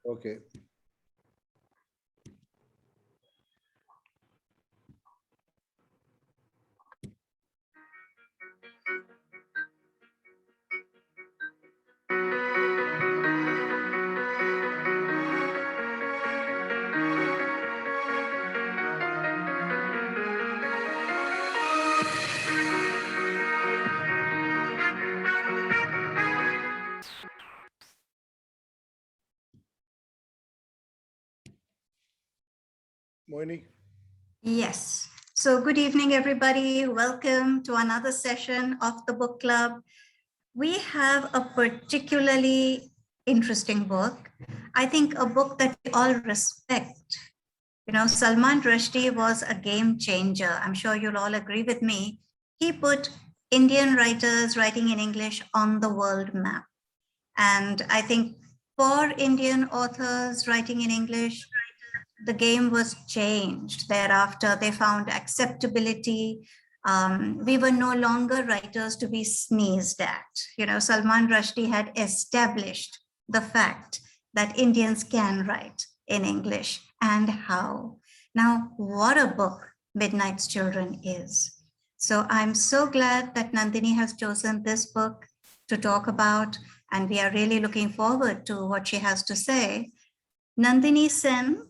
Okay. Moini. Yes. So good evening, everybody. Welcome to another session of the book club. We have a particularly interesting book. I think a book that we all respect. You know, Salman Rushdie was a game changer. I'm sure you'll all agree with me. He put Indian writers writing in English on the world map. And I think for Indian authors writing in English, the game was changed. Thereafter, they found acceptability. We were no longer writers to be sneezed at. You know, Salman Rushdie had established the fact that Indians can write in English and how. Now, what a book Midnight's Children is. So I'm so glad that Nandini has chosen this book to talk about, and we are really looking forward to what she has to say. Nandini Sen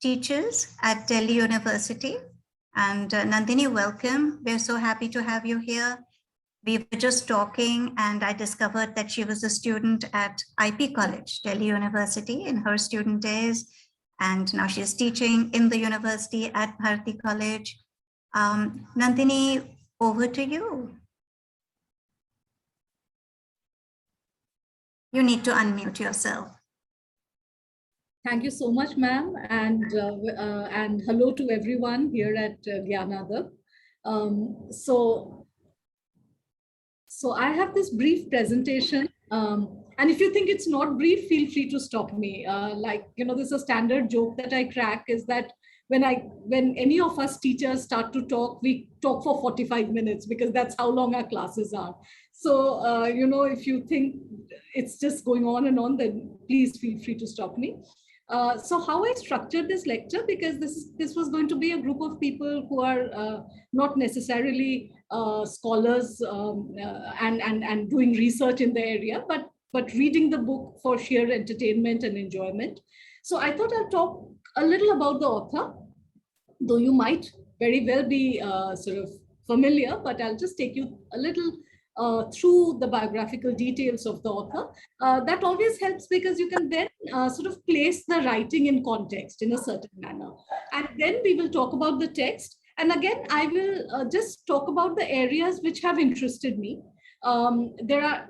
teaches at Delhi University. And Nandini, welcome. We're so happy to have you here. We were just talking and I discovered that she was a student at IP College, Delhi University in her student days. And now she's teaching in the university at Bharati College. Nandini, over to you. You need to unmute yourself. Thank you so much, ma'am, and hello to everyone here at Gyanadar. So I have this brief presentation, and if you think it's not brief, feel free to stop me. This is a standard joke that I crack is that when any of us teachers start to talk, we talk for 45 minutes because that's how long our classes are. So, if you think it's just going on and on, then please feel free to stop me. So how I structured this lecture, because this was going to be a group of people who are not necessarily scholars and doing research in the area, but reading the book for sheer entertainment and enjoyment. So I thought I'll talk a little about the author, though you might very well be sort of familiar, but I'll just take you a little through the biographical details of the author. That always helps because you can then sort of place the writing in context in a certain manner. And then we will talk about the text. And again, I will just talk about the areas which have interested me. There are,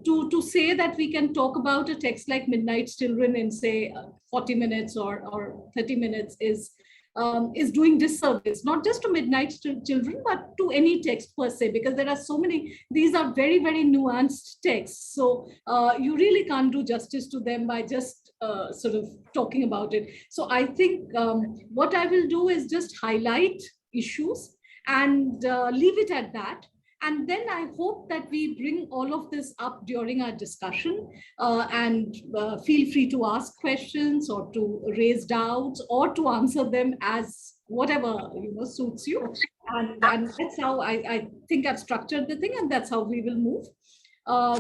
to say that we can talk about a text like Midnight's Children in say 40 minutes or 30 minutes is doing disservice, not just to Midnight's Children, but to any text per se, because there are so many, these are very, very nuanced texts. So you really can't do justice to them by just sort of talking about it. So I think what I will do is just highlight issues and leave it at that. And then I hope that we bring all of this up during our discussion and feel free to ask questions or to raise doubts or to answer them as whatever suits you. And that's how I think I've structured the thing, and that's how we will move.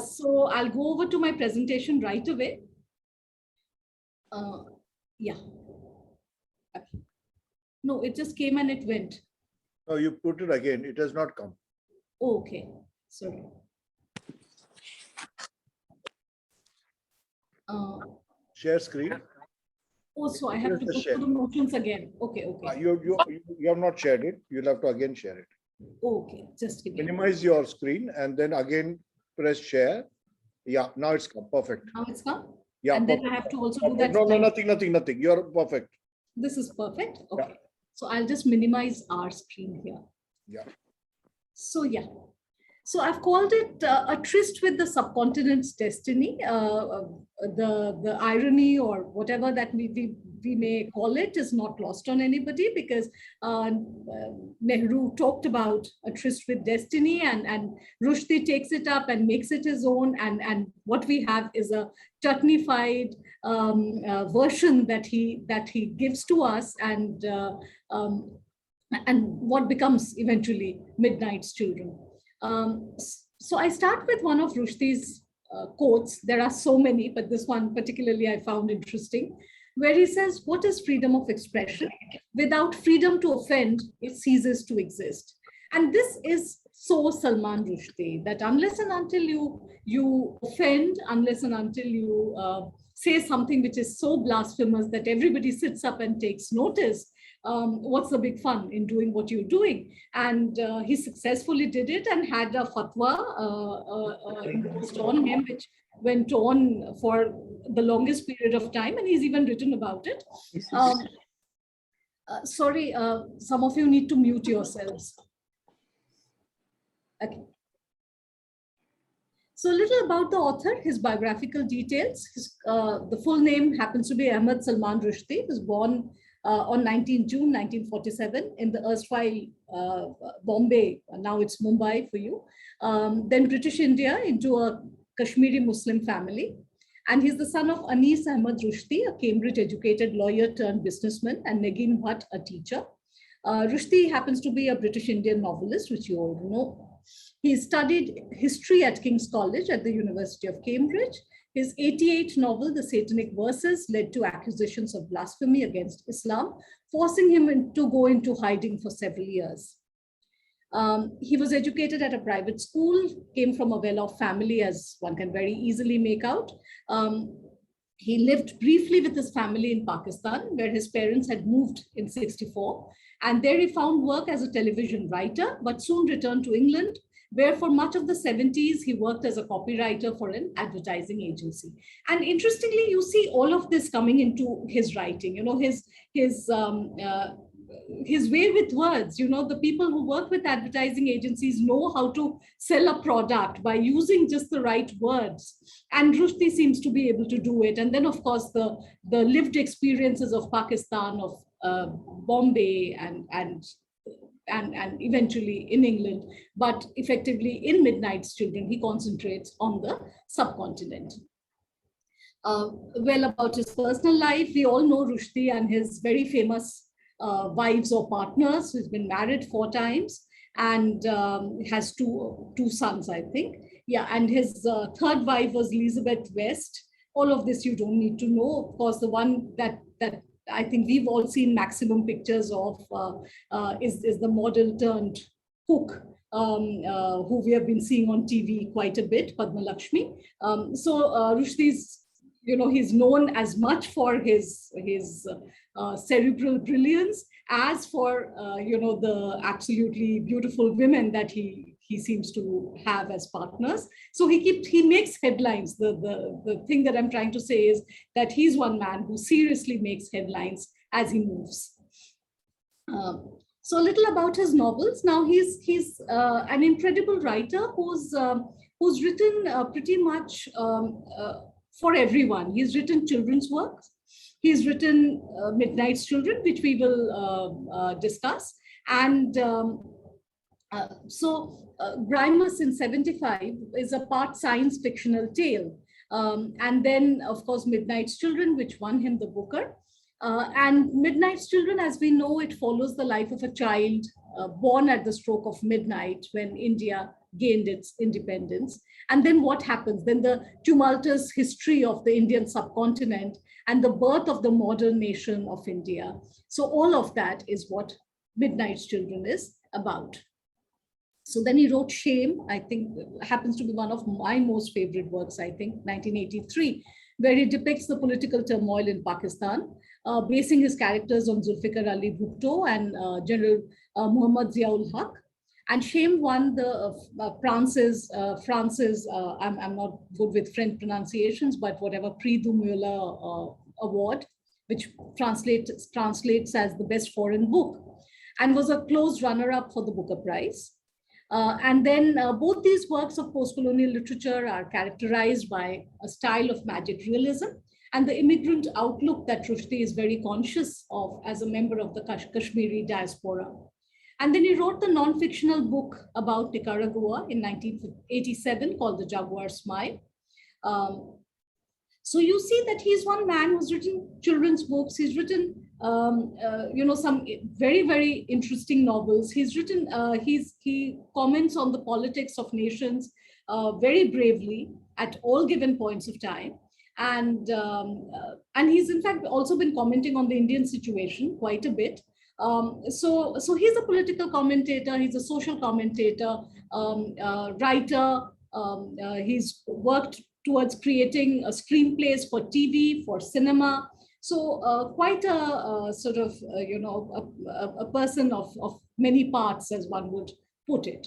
So I'll go over to my presentation right away. Yeah. No, it just came and it went. No, you put it again. It has not come. Okay, sorry. Share screen. Oh, so I have to go through the motions again. Okay, okay. You have not shared it. You'll have to again share it. Okay, just give me. Minimize your screen and then again press share. Yeah, now it's come. Perfect. Now it's come? Yeah. And perfect. then I have to also do that. No, nothing. You're perfect. This is perfect. Okay. Yeah. So I'll just minimize our screen here. Yeah. So yeah. So I've called it a tryst with the subcontinent's destiny. The irony or whatever that we we may call it, is not lost on anybody, because Nehru talked about a tryst with destiny, and Rushdie takes it up and makes it his own. And what we have is a chutneyfied version that he gives to us, and what becomes eventually Midnight's Children. So I start with one of Rushdie's quotes. There are so many, but this one particularly I found interesting, where he says, "What is freedom of expression? Without freedom to offend, it ceases to exist." And this is so Salman Rushdie, that unless and until you offend, unless and until you say something which is so blasphemous that everybody sits up and takes notice, what's the big fun in doing what you're doing? And he successfully did it and had a fatwa imposed on him, which went on for the longest period of time, and he's even written about it. Sorry, some of you need to mute yourselves. Okay. So a little about the author, his biographical details. The full name happens to be Ahmad Salman Rushdie. He was born on 19 June 1947 in the erstwhile Bombay, now it's Mumbai for you, then British India, into a Kashmiri Muslim family. And he's the son of Anis Ahmad Rushdie, a Cambridge-educated lawyer turned businessman, and Nagin Bhatt, a teacher. Rushdie happens to be a British Indian novelist, which you all know. He studied history at King's College at the University of Cambridge. His 88 novel, The Satanic Verses, led to accusations of blasphemy against Islam, forcing him to go into hiding for several years. He was educated at a private school, came from a well-off family, as one can very easily make out. He lived briefly with his family in Pakistan, where his parents had moved in '64. And there he found work as a television writer, but soon returned to England, where for much of the 70s, he worked as a copywriter for an advertising agency. And interestingly, you see all of this coming into his writing, you know, his way with words. You know, the people who work with advertising agencies know how to sell a product by using just the right words. And Rushdie seems to be able to do it. And then, of course, the lived experiences of Pakistan, of Bombay, and eventually in England, but effectively in Midnight's Children, he concentrates on the subcontinent. Well, about his personal life, we all know Rushdie and his very famous wives or partners. He's been married 4 times and has two sons, I think. Yeah, and his third wife was Elizabeth West. All of this you don't need to know. Of course, the one that I think we've all seen maximum pictures of is the model turned cook, who we have been seeing on TV quite a bit, Padma Lakshmi. So Rushdie's, you know, he's known as much for his cerebral brilliance as for you know, the absolutely beautiful women that he seems to have as partners. So he makes headlines. The thing that I'm trying to say is that he's one man who seriously makes headlines as he moves. So a little about his novels. Now he's an incredible writer who's written pretty much for everyone. He's written children's works. He's written Midnight's Children, which we will discuss. And Grimus in '75 is a part science fictional tale. And then, of course, Midnight's Children, which won him the Booker. And Midnight's Children, as we know, it follows the life of a child born at the stroke of midnight when India gained its independence. And then what happens? Then the tumultuous history of the Indian subcontinent and the birth of the modern nation of India. So all of that is what Midnight's Children is about. So then he wrote Shame, I think happens to be one of my most favorite works, I think, 1983, where he depicts the political turmoil in Pakistan, basing his characters on Zulfikar Ali Bhutto and General Muhammad Ziaul Haq. And Shame won the France's, I'm not good with French pronunciations, but whatever, Prix du Mueller award, which translates as the best foreign book, and was a close runner-up for the Booker Prize. And then both these works of post-colonial literature are characterized by a style of magic realism. and the immigrant outlook that Rushdie is very conscious of as a member of the Kashmiri diaspora. And then he wrote the non-fictional book about Nicaragua in 1987 called The Jaguar Smile. So you see that he's one man who's written children's books. He's written, some very, very interesting novels. He's written, he comments on the politics of nations very bravely at all given points of time. And he's in fact also been commenting on the Indian situation quite a bit. So he's a political commentator, he's a social commentator, writer. He's worked towards creating screenplays for TV, for cinema. So quite a sort of, a person of many parts, as one would put it.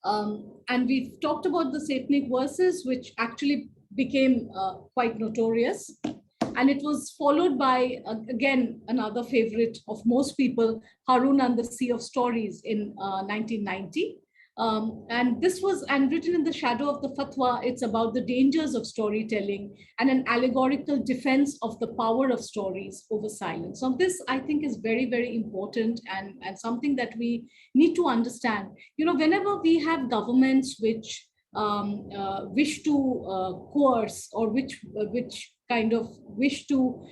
And we've talked about the Satanic Verses, which actually became quite notorious. And it was followed by, again, another favorite of most people, Harun and the Sea of Stories in 1990. And this was, and written in the shadow of the fatwa, it's about the dangers of storytelling and an allegorical defense of the power of stories over silence. So this, I think, is very, very important and something that we need to understand. You know, whenever we have governments which wish to coerce or which kind of wish to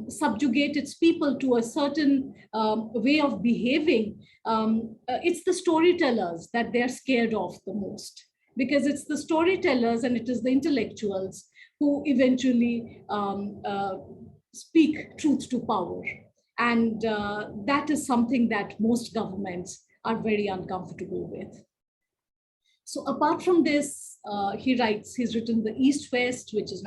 subjugate its people to a certain way of behaving, it's the storytellers that they're scared of the most, because it's the storytellers and it is the intellectuals who eventually speak truth to power. And that is something that most governments are very uncomfortable with. So apart from this, he's written The East West, which is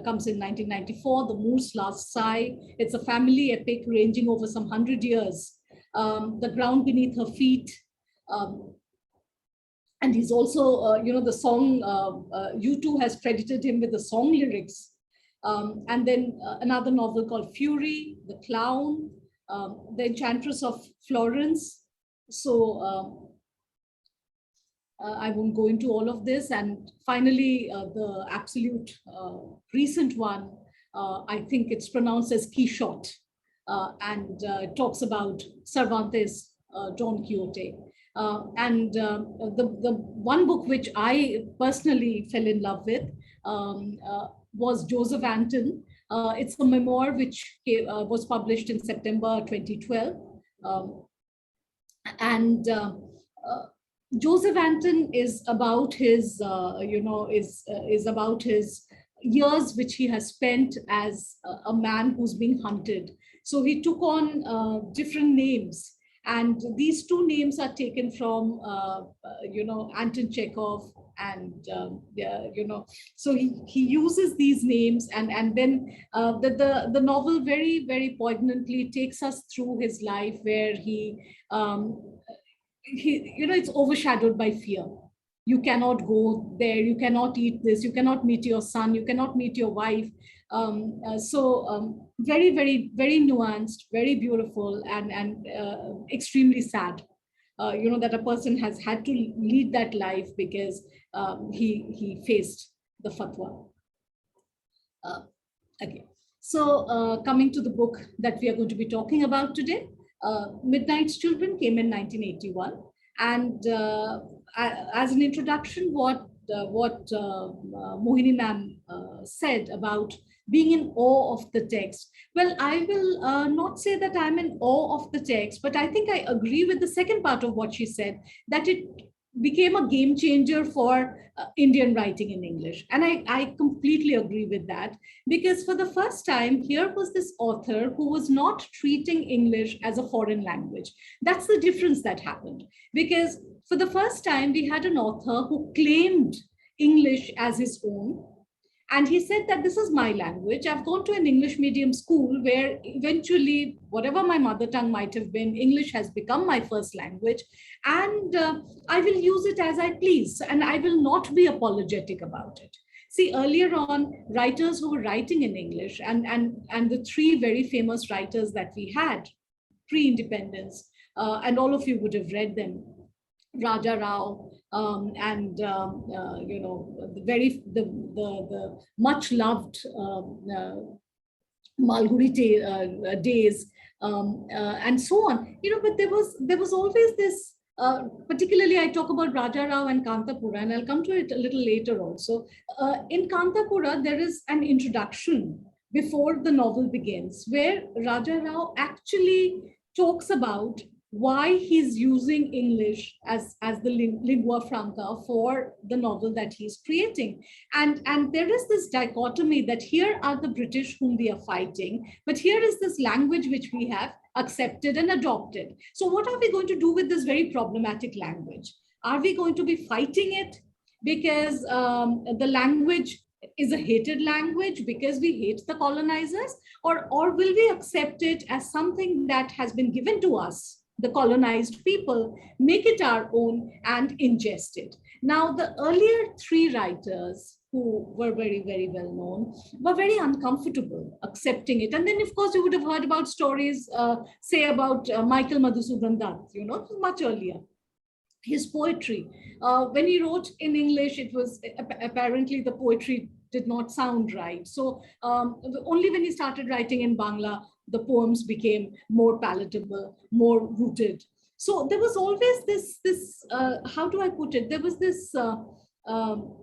comes in 1994, The Moor's Last Sigh. It's a family epic ranging over some 100 years. The Ground Beneath Her Feet. And he's also, the song, U2 has credited him with the song lyrics. And then another novel called Fury, The Clown, The Enchantress of Florence. So, I won't go into all of this. And finally, the absolute recent one, I think it's pronounced as Quixote, and it talks about Cervantes' Don Quixote. And the one book which I personally fell in love with was Joseph Anton. It's a memoir which was published in September 2012. Joseph Anton is about his, is about his years which he has spent as a man who's being hunted. So he took on different names, and these two names are taken from, Anton Chekhov, and so he uses these names, and then the novel very, very poignantly takes us through his life, where he it's overshadowed by fear. You cannot go there, you cannot eat this, you cannot meet your son, you cannot meet your wife. Very, very, very nuanced, very beautiful, and extremely sad, that a person has had to lead that life because he faced the fatwa. Okay, so coming to the book that we are going to be talking about today, Midnight's Children came in 1981, and as an introduction, what Mohini ma'am said about being in awe of the text. Well, I will not say that I'm in awe of the text, but I think I agree with the second part of what she said, that it became a game changer for Indian writing in English. And I completely agree with that, because for the first time, here was this author who was not treating English as a foreign language. That's the difference that happened, because for the first time, we had an author who claimed English as his own. And he said that this is my language. I've gone to an English medium school where eventually, whatever my mother tongue might have been, English has become my first language. And I will use it as I please. And I will not be apologetic about it. See, earlier on, writers who were writing in English, and the three very famous writers that we had pre-independence, and all of you would have read them, Raja Rao, you know, the much loved Malgudi days, and so on. You know, but there was always this. Particularly, I talk about Raja Rao and Kantapura, and I'll come to it a little later also. In Kantapura, there is an introduction before the novel begins, where Raja Rao actually talks about why he's using English as the lingua franca for the novel that he's creating. And there is this dichotomy that here are the British whom we are fighting, but here is this language which we have accepted and adopted. So what are we going to do with this very problematic language? Are we going to be fighting it because the language is a hated language because we hate the colonizers, or will we accept it as something that has been given to us, the colonized people, make it our own and ingest it? Now, the earlier three writers who were very, very well known were very uncomfortable accepting it. And then, of course, you would have heard about stories, say about Michael Madhusudan Dutt, you know, much earlier. His poetry, when he wrote in English, it was apparently the poetry did not sound right. So only when he started writing in Bangla, the poems became more palatable, more rooted. So there was always this how do I put it? There was this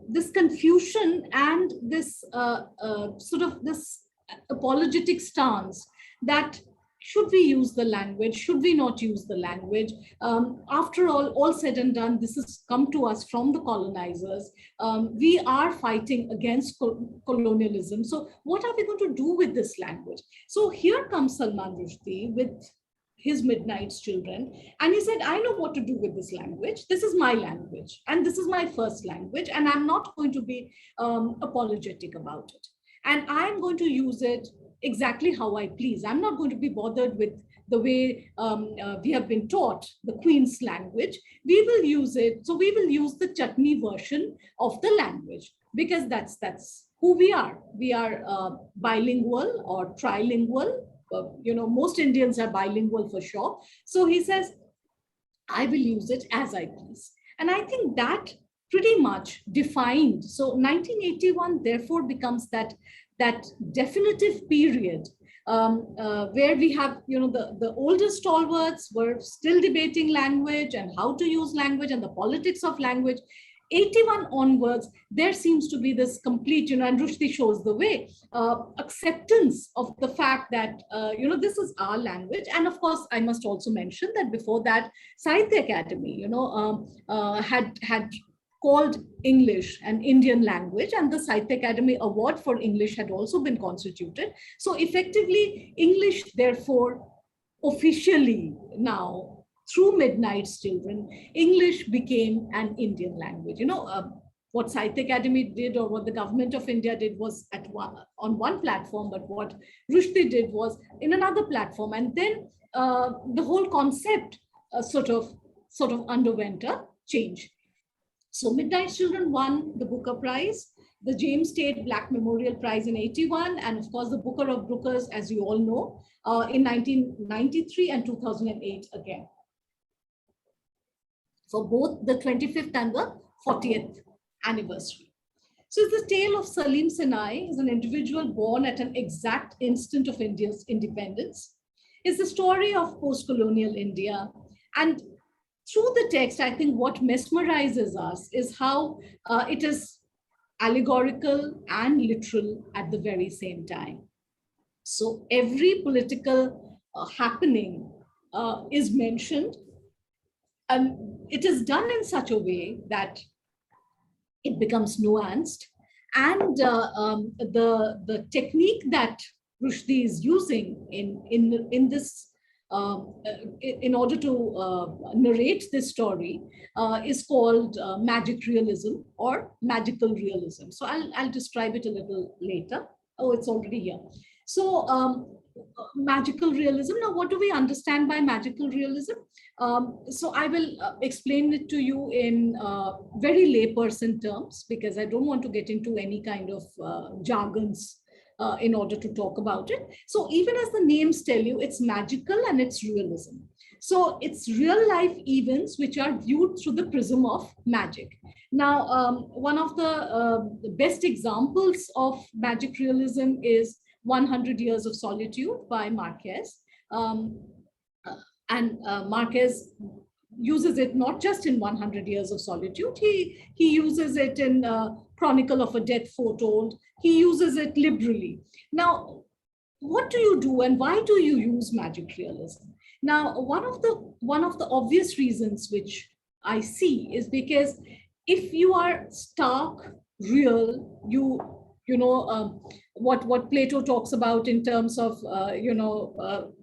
this confusion and this sort of this apologetic stance that should we use the language? Should we not use the language? After all said and done, this has come to us from the colonizers. We are fighting against colonialism. So what are we going to do with this language? So here comes Salman Rushdie with his Midnight's Children. And he said, I know what to do with this language. This is my language. And this is my first language. And I'm not going to be apologetic about it. And I'm going to use it exactly how I please. I'm not going to be bothered with the way we have been taught the Queen's language. We will use it. So we will use the chutney version of the language because that's who we are. We are bilingual or trilingual. You know, most Indians are bilingual for sure. So he says, I will use it as I please. And I think that pretty much defined. So 1981 therefore becomes that definitive period where we have, you know, the older stalwarts were still debating language and how to use language and the politics of language. 81 onwards, there seems to be this complete, you know, and Rushdie shows the way, acceptance of the fact that, you know, this is our language. And of course, I must also mention that before that, Sahitya Academy, you know, had called English an Indian language, and the Sahitya Academy Award for English had also been constituted. So effectively, English, therefore, officially now, through Midnight's Children, English became an Indian language. You know, what Sahitya Academy did or what the government of India did was on one platform, but what Rushdie did was in another platform. And then the whole concept sort of underwent a change. So Midnight's Children won the Booker Prize, the James Tate Black Memorial Prize in 81, and of course the Booker of Bookers, as you all know, in 1993 and 2008 again, for both the 25th and the 40th anniversary. So it's the tale of Salim Sinai, is an individual born at an exact instant of India's independence. It's the story of post-colonial India. And through the text, I think what mesmerizes us is how it is allegorical and literal at the very same time. So every political happening is mentioned, and it is done in such a way that it becomes nuanced. And the technique that Rushdie is using in this in order to narrate this story is called magic realism or magical realism. So I'll describe it a little later. Oh, it's already here. So magical realism. Now, what do we understand by magical realism? So I will explain it to you in very layperson terms, because I don't want to get into any kind of jargons in order to talk about it. So even as the names tell you, it's magical and it's realism. So it's real life events which are viewed through the prism of magic. Now, one of the best examples of magic realism is 100 Years of Solitude by Marquez. Marquez uses it not just in 100 Years of Solitude, he uses it in Chronicle of a Death Foretold, he uses it liberally. Now, what do you do and why do you use magic realism? Now, one of the obvious reasons which I see is because if you are stark, real, what Plato talks about in terms of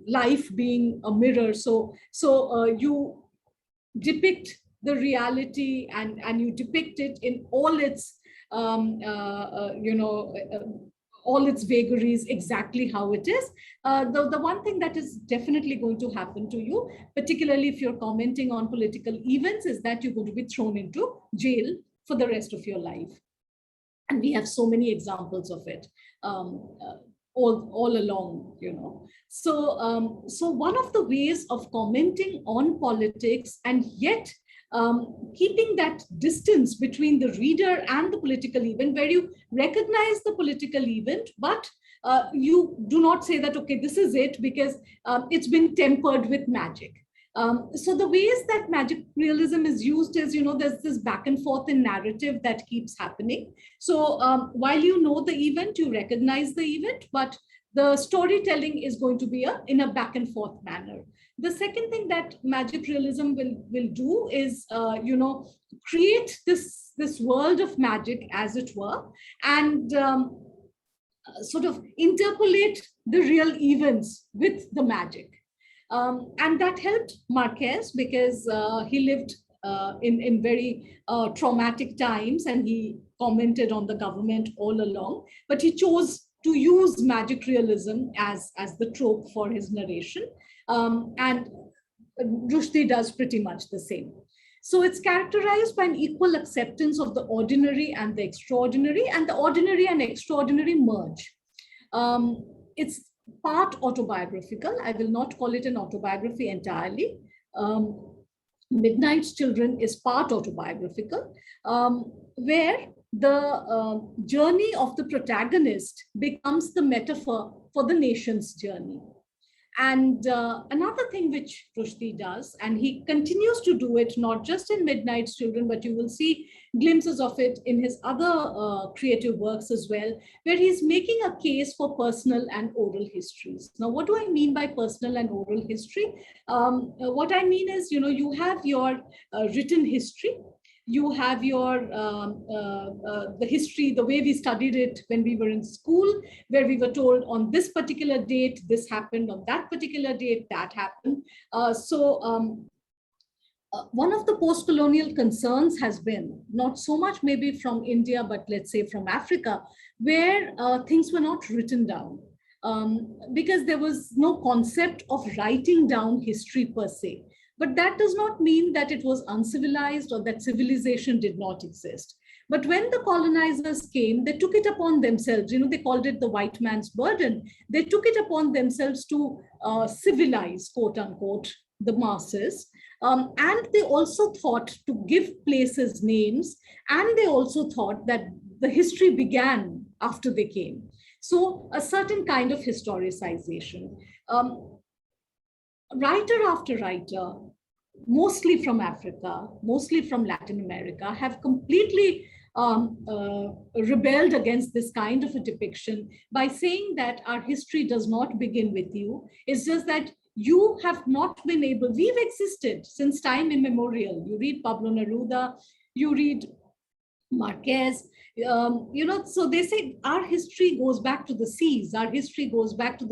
life being a mirror. So you depict the reality and you depict it in all its all its vagaries exactly how it is. The one thing that is definitely going to happen to you, particularly if you're commenting on political events, is that you're going to be thrown into jail for the rest of your life. And we have so many examples of it all along, So one of the ways of commenting on politics and yet keeping that distance between the reader and the political event, where you recognize the political event, but you do not say that, okay, this is it because it's been tempered with magic. So the ways that magic realism is used is, there's this back and forth in narrative that keeps happening. So while you know the event, you recognize the event, but the storytelling is going to be in a back and forth manner. The second thing that magic realism will do is, create this world of magic, as it were, and sort of interpolate the real events with the magic. And that helped Marquez because he lived in very traumatic times and he commented on the government all along, but he chose to use magic realism as the trope for his narration. And Rushdie does pretty much the same. So it's characterized by an equal acceptance of the ordinary and the extraordinary, and the ordinary and extraordinary merge. It's part autobiographical. I will not call it an autobiography entirely. Midnight's Children is part autobiographical, where the journey of the protagonist becomes the metaphor for the nation's journey. And another thing which Rushdie does, and he continues to do it, not just in Midnight's Children, but you will see glimpses of it in his other creative works as well, where he's making a case for personal and oral histories. Now, what do I mean by personal and oral history? What I mean is, you have your written history, you have your the history, the way we studied it when we were in school, where we were told on this particular date, this happened, on that particular date, that happened. One of the post-colonial concerns has been, not so much maybe from India, but let's say from Africa, where things were not written down. Because there was no concept of writing down history per se. But that does not mean that it was uncivilized or that civilization did not exist. But when the colonizers came, they took it upon themselves, they called it the white man's burden. They took it upon themselves to civilize, quote unquote, the masses. And they also thought to give places names. And they also thought that the history began after they came. So a certain kind of historicization. Writer after writer, mostly from Africa, mostly from Latin America, have completely rebelled against this kind of a depiction by saying that our history does not begin with you. It's just that you have not been able, we've existed since time immemorial. You read Pablo Neruda, you read Marquez, so they say our history goes back to the seas, our history goes back to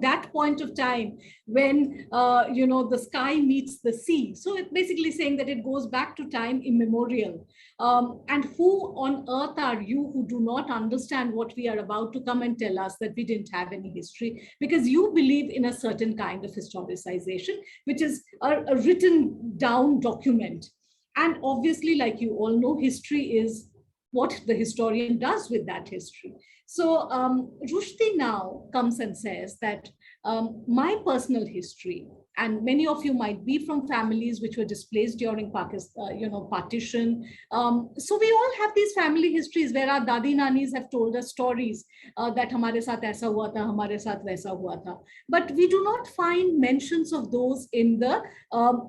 that point of time when the sky meets the sea. So it's basically saying that it goes back to time immemorial. And who on earth are you who do not understand what we are about to come and tell us that we didn't have any history, because you believe in a certain kind of historicization, which is a written down document. And obviously, like you all know, history is what the historian does with that history. So Rushdie now comes and says that my personal history, and many of you might be from families which were displaced during Pakistan, partition. So we all have these family histories where our dadi nanis have told us stories that hamare saath aisa hua tha, hamare saath waisa hua tha. But we do not find mentions of those in the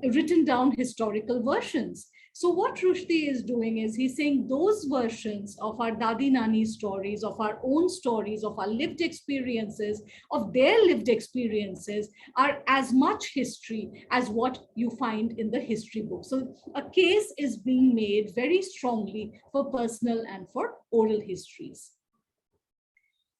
written down historical versions. So what Rushdie is doing is he's saying those versions of our dadi nani stories, of our own stories, of our lived experiences, of their lived experiences are as much history as what you find in the history book. So a case is being made very strongly for personal and for oral histories.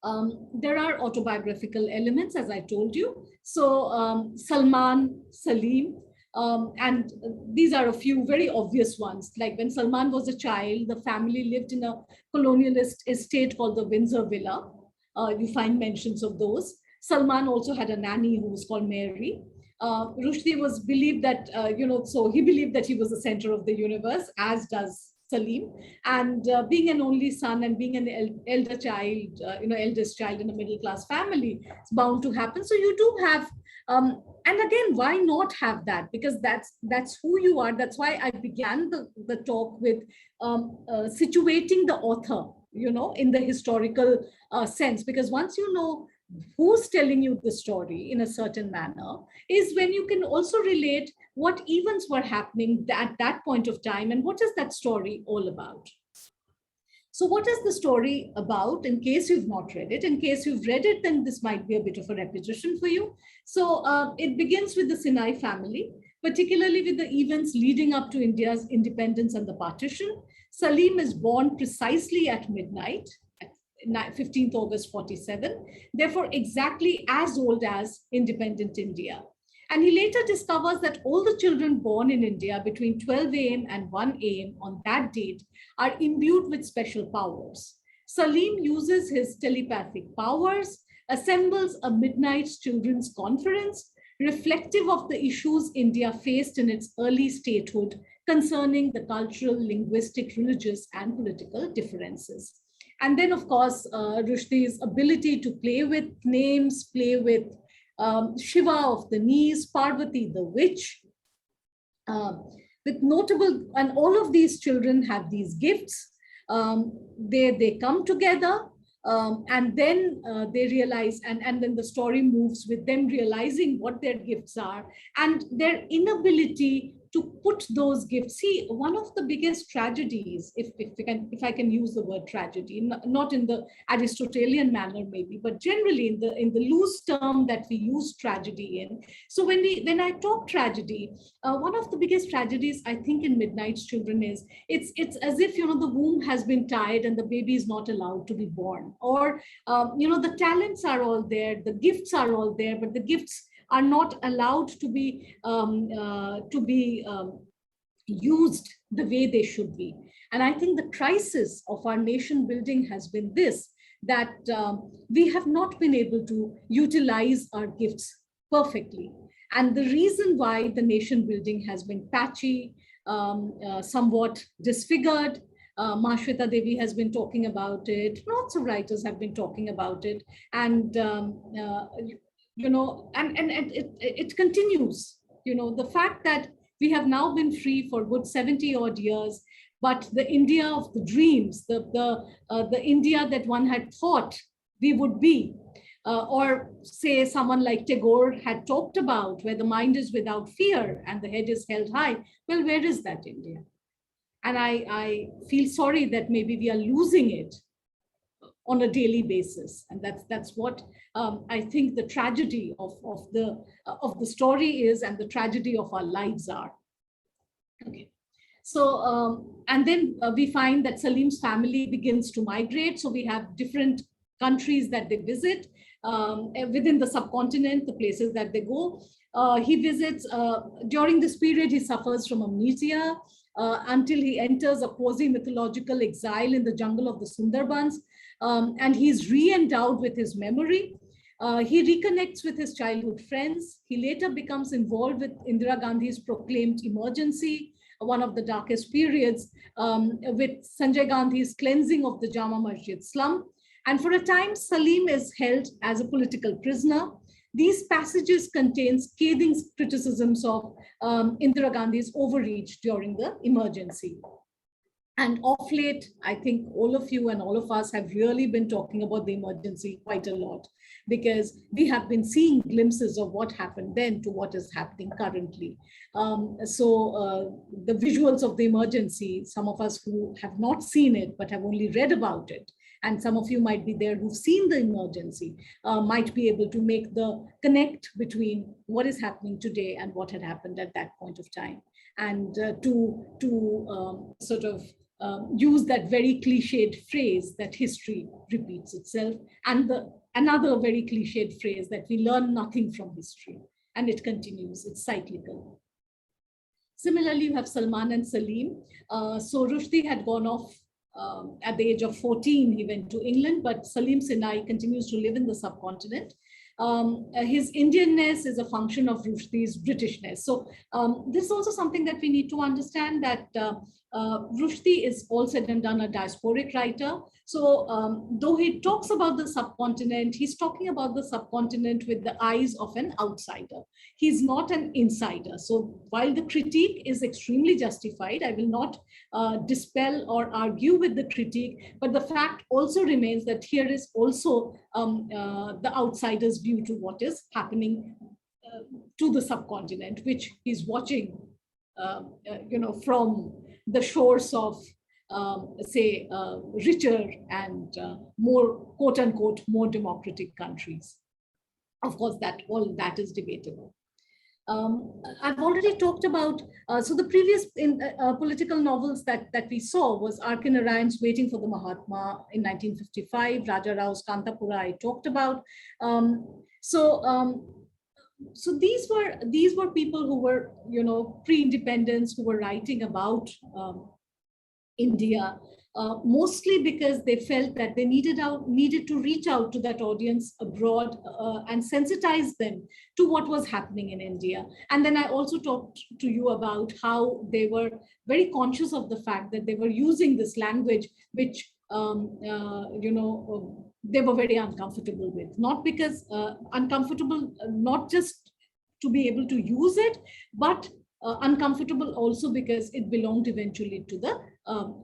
There are autobiographical elements, as I told you. So Salman, Salim, and these are a few very obvious ones. Like when Salman was a child, the family lived in a colonialist estate called the Windsor Villa. You find mentions of those. Salman also had a nanny who was called Mary. Rushdie was believed that, so he believed that he was the center of the universe, as does Salim. And being an only son and being an elder child, eldest child in a middle class family, it's bound to happen. So you do have, and again, why not have that? Because that's who you are. That's why I began the talk with situating the author, in the historical sense. Because once you know who's telling you the story in a certain manner, is when you can also relate what events were happening at that point of time and what is that story all about. So what is the story about, in case you've not read it? In case you've read it, then this might be a bit of a repetition for you. So it begins with the Sinai family, particularly with the events leading up to India's independence and the partition. Salim is born precisely at midnight, 15th August 47, therefore exactly as old as independent India. And he later discovers that all the children born in India between 12 a.m. and 1 a.m. on that date are imbued with special powers. Salim uses his telepathic powers, assembles a midnight children's conference, reflective of the issues India faced in its early statehood concerning the cultural, linguistic, religious, and political differences. And then, of course, Rushdie's ability to play with names, play with Shiva of the knees, Parvati the witch, with notable, and all of these children have these gifts. They come together and then they realize, and then the story moves with them realizing what their gifts are and their inability to put those gifts. See, one of the biggest tragedies, if I can use the word tragedy, not in the Aristotelian manner maybe, but generally in the loose term that we use tragedy in. So when I talk tragedy, one of the biggest tragedies I think in Midnight's Children is it's as if the womb has been tied and the baby is not allowed to be born, or the talents are all there, the gifts are all there, but the gifts are not allowed to be used the way they should be. And I think the crisis of our nation building has been this, that we have not been able to utilize our gifts perfectly. And the reason why the nation building has been patchy, somewhat disfigured, Mahashweta Devi has been talking about it, lots of writers have been talking about it, and it continues. The fact that we have now been free for good 70 odd years, but the India of the dreams, the India that one had thought we would be, or say someone like Tagore had talked about, where the mind is without fear and the head is held high, well, where is that India? And I feel sorry that maybe we are losing it on a daily basis, and that's what I think the tragedy of the story is, and the tragedy of our lives are. Okay, so and then we find that Salim's family begins to migrate. So we have different countries that they visit within the subcontinent, the places that they go. He visits during this period. He suffers from amnesia until he enters a quasi-mythological exile in the jungle of the Sundarbans. And he's re-endowed with his memory. He reconnects with his childhood friends. He later becomes involved with Indira Gandhi's proclaimed emergency. one of the darkest periods, with Sanjay Gandhi's cleansing of the Jama Masjid slum. And for a time, Salim is held as a political prisoner. These passages contain scathing criticisms of Indira Gandhi's overreach during the emergency. And of late, I think all of you and all of us have really been talking about the emergency quite a lot, because we have been seeing glimpses of what happened then to what is happening currently. The visuals of the emergency, some of us who have not seen it but have only read about it, and some of you might be there who've seen the emergency, might be able to make the connect between what is happening today and what had happened at that point of time. And use that very cliched phrase that history repeats itself, and another very cliched phrase that we learn nothing from history, and it continues, it's cyclical. Similarly, you have Salman and Salim. So Rushdie had gone off at the age of 14, he went to England, but Salim Sinai continues to live in the subcontinent. His Indianness is a function of Rushdie's Britishness. So this is also something that we need to understand, that Rushdie is all said and done a diasporic writer. So though he talks about the subcontinent, he's talking about the subcontinent with the eyes of an outsider. He's not an insider. So while the critique is extremely justified, I will not dispel or argue with the critique, but the fact also remains that here is also the outsider's view to what is happening to the subcontinent, which he's watching, from the shores of, say, richer and more, quote unquote, more democratic countries. Of course, all that is debatable. I've already talked about, so the previous political novels that we saw was R.K. Narayan's Waiting for the Mahatma in 1955, Raja Rao's Kantapura I talked about. So these were people who were, pre-independence, who were writing about India, mostly because they felt that they needed to reach out to that audience abroad and sensitize them to what was happening in India. And then I also talked to you about how they were very conscious of the fact that they were using this language, which they were very uncomfortable with, not because uncomfortable, not just to be able to use it, but uncomfortable also because it belonged eventually to the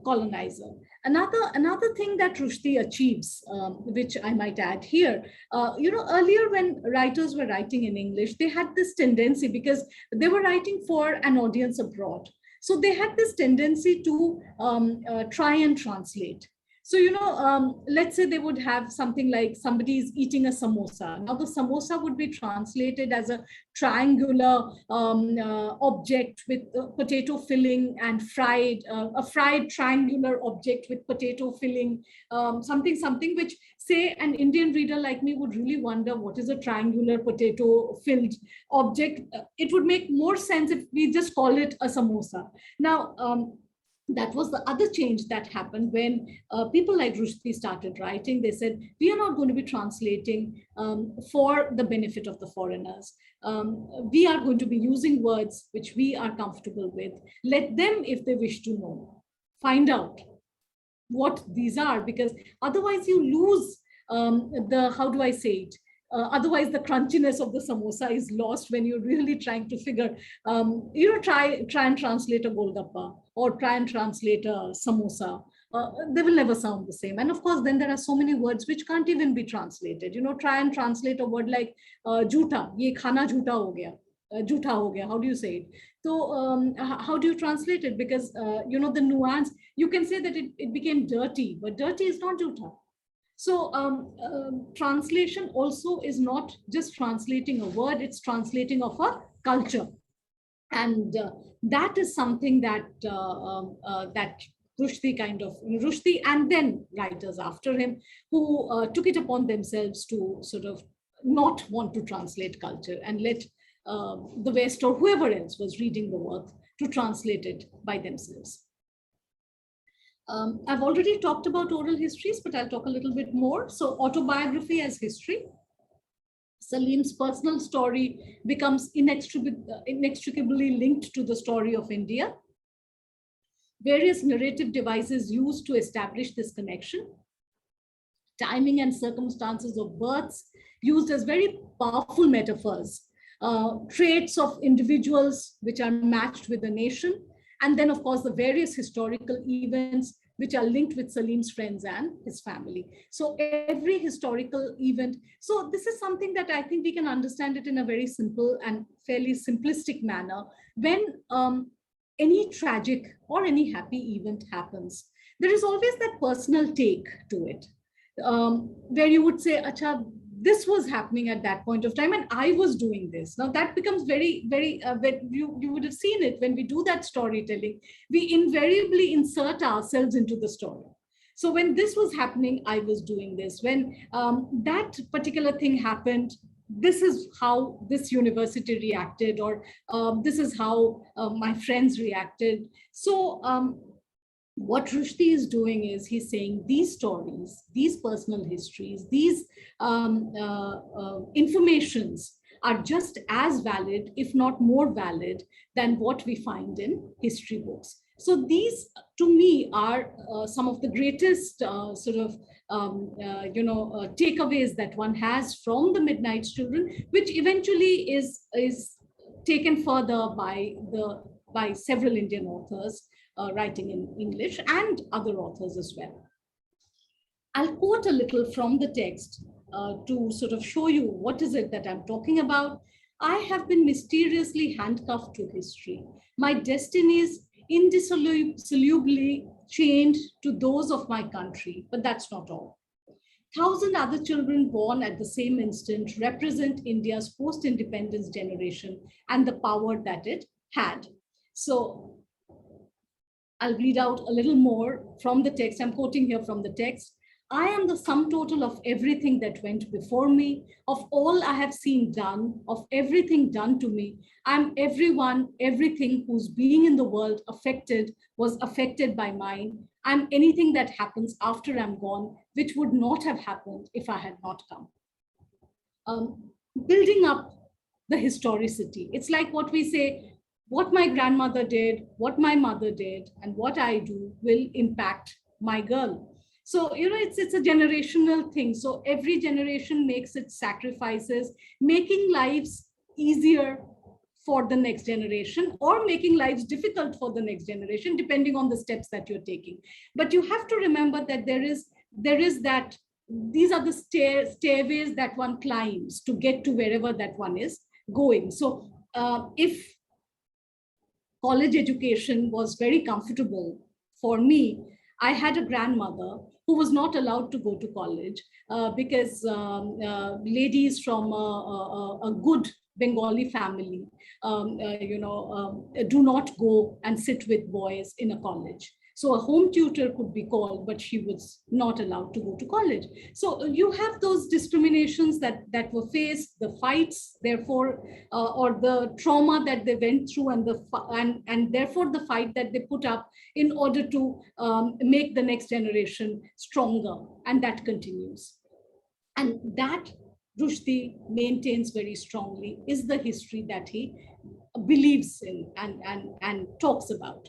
colonizer. Another thing that Rushdie achieves, which I might add here, earlier when writers were writing in English, they had this tendency, because they were writing for an audience abroad. So they had this tendency to try and translate. So, let's say they would have something like somebody's eating a samosa. Now the samosa would be translated as a triangular object with potato filling and a fried triangular object with potato filling, something which, say, an Indian reader like me would really wonder what is a triangular potato filled object. It would make more sense if we just call it a samosa. Now, that was the other change that happened when people like Rushdie started writing. They said, we are not going to be translating for the benefit of the foreigners. We are going to be using words which we are comfortable with. Let them, if they wish to know, find out what these are, because otherwise you lose otherwise the crunchiness of the samosa is lost when you're really trying to figure, try and translate a golgappa or try and translate a samosa. They will never sound the same. And of course, then there are so many words which can't even be translated. Try and translate a word like jhoota, ye khana jhoota ho gaya. Jhoota ho gaya, how do you say it? So how do you translate it? Because, the nuance, you can say that it became dirty, but dirty is not jhoota. So translation also is not just translating a word, it's translating of a culture. And that is something that Rushdie and then writers after him who took it upon themselves to sort of not want to translate culture and let the West or whoever else was reading the work to translate it by themselves. I've already talked about oral histories, but I'll talk a little bit more. So autobiography as history. Salim's personal story becomes inextricably linked to the story of India. various narrative devices used to establish this connection, timing and circumstances of births used as very powerful metaphors, traits of individuals which are matched with the nation, and then of course the various historical events which are linked with Salim's friends and his family. So every historical event, so this is something that I think we can understand it in a very simple and fairly simplistic manner. When any tragic or any happy event happens, there is always that personal take to it, where you would say, Acha, this was happening at that point of time and I was doing this. Now that becomes very, very, you would have seen it when we do that storytelling, we invariably insert ourselves into the story. So when this was happening, I was doing this. When that particular thing happened, this is how this university reacted, or this is how my friends reacted. So what Rushdie is doing is he's saying these stories, these personal histories, these informations are just as valid, if not more valid, than what we find in history books. So these, to me, are some of the greatest takeaways that one has from the Midnight's Children, which eventually is taken further by several Indian authors writing in English and other authors as well. I'll quote a little from the text to sort of show you what is it that I'm talking about. I have been mysteriously handcuffed to history. My destinies indissolubly chained to those of my country, but that's not all. 1,000 other children born at the same instant represent India's post-independence generation and the power that it had. So I'll read out a little more from the text. I'm quoting here from the text. I am the sum total of everything that went before me, of all I have seen done, of everything done to me. I'm everyone, everything whose being in the world was affected by mine. I'm anything that happens after I'm gone, which would not have happened if I had not come. Building up the historicity. It's like what we say, what my grandmother did, what my mother did, and what I do will impact my girl. So, it's a generational thing. So every generation makes its sacrifices, making lives easier for the next generation or making lives difficult for the next generation, depending on the steps that you're taking. But you have to remember that there is that, these are the stairways that one climbs to get to wherever that one is going. So if college education was very comfortable for me, I had a grandmother who was not allowed to go to college because ladies from a good Bengali family, do not go and sit with boys in a college. So a home tutor could be called, but she was not allowed to go to college. So you have those discriminations that were faced, the fights, therefore, or the trauma that they went through, and therefore the fight that they put up in order to make the next generation stronger, and that continues. And that Rushdie maintains very strongly is the history that he believes in and talks about.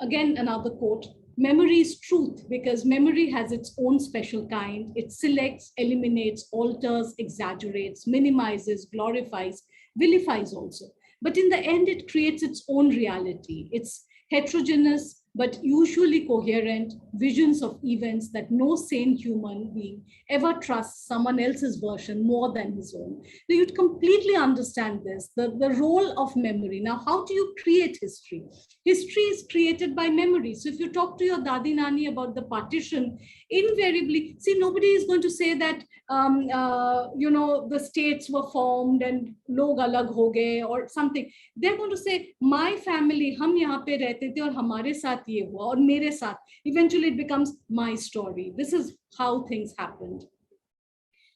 Again, another quote, memory is truth because memory has its own special kind. It selects, eliminates, alters, exaggerates, minimizes, glorifies, vilifies also. But in the end, it creates its own reality. It's heterogeneous, but usually coherent visions of events that no sane human being ever trusts someone else's version more than his own. So you'd completely understand this, the role of memory. Now, how do you create history? History is created by memory. So if you talk to your Dadi Nani about the partition, invariably, see, nobody is going to say that, the states were formed and log alag ho gaye or something. They're going to say, my family, hum yahan pe rehte the aur hamare saath ye hua aur mere saath. Eventually it becomes my story. This is how things happened.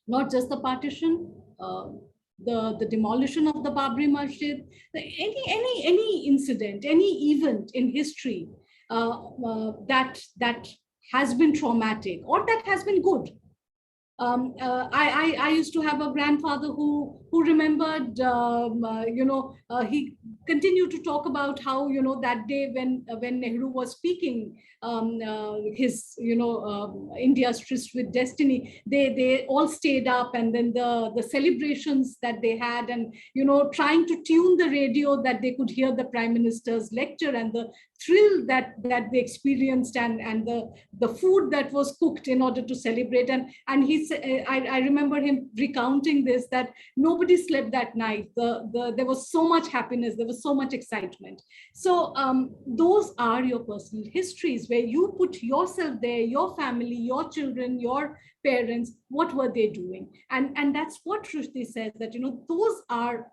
Not just the partition, the demolition of the Babri Masjid, any incident, any event in history that has been traumatic or that has been good. I used to have a grandfather who remembered, he continued to talk about how, that day when Nehru was speaking his, India's tryst with destiny, they all stayed up, and then the celebrations that they had, and, trying to tune the radio that they could hear the Prime Minister's lecture, and the thrill that they experienced, and the food that was cooked in order to celebrate. And he said, I remember him recounting this, that nobody slept that night. There was so much happiness, there was so much excitement. So those are your personal histories, where you put yourself there, your family, your children, your parents, what were they doing? And that's what Shruti says, that, those are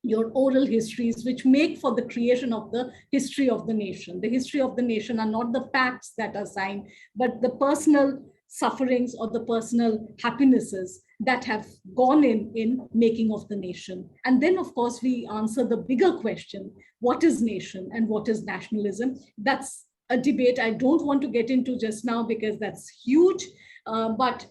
your oral histories, which make for the creation of the history of the nation. The history of the nation are not the facts that are signed, but the personal sufferings or the personal happinesses that have gone in making of the nation. And then, of course, we answer the bigger question: what is nation and what is nationalism? That's a debate I don't want to get into just now, because that's huge, but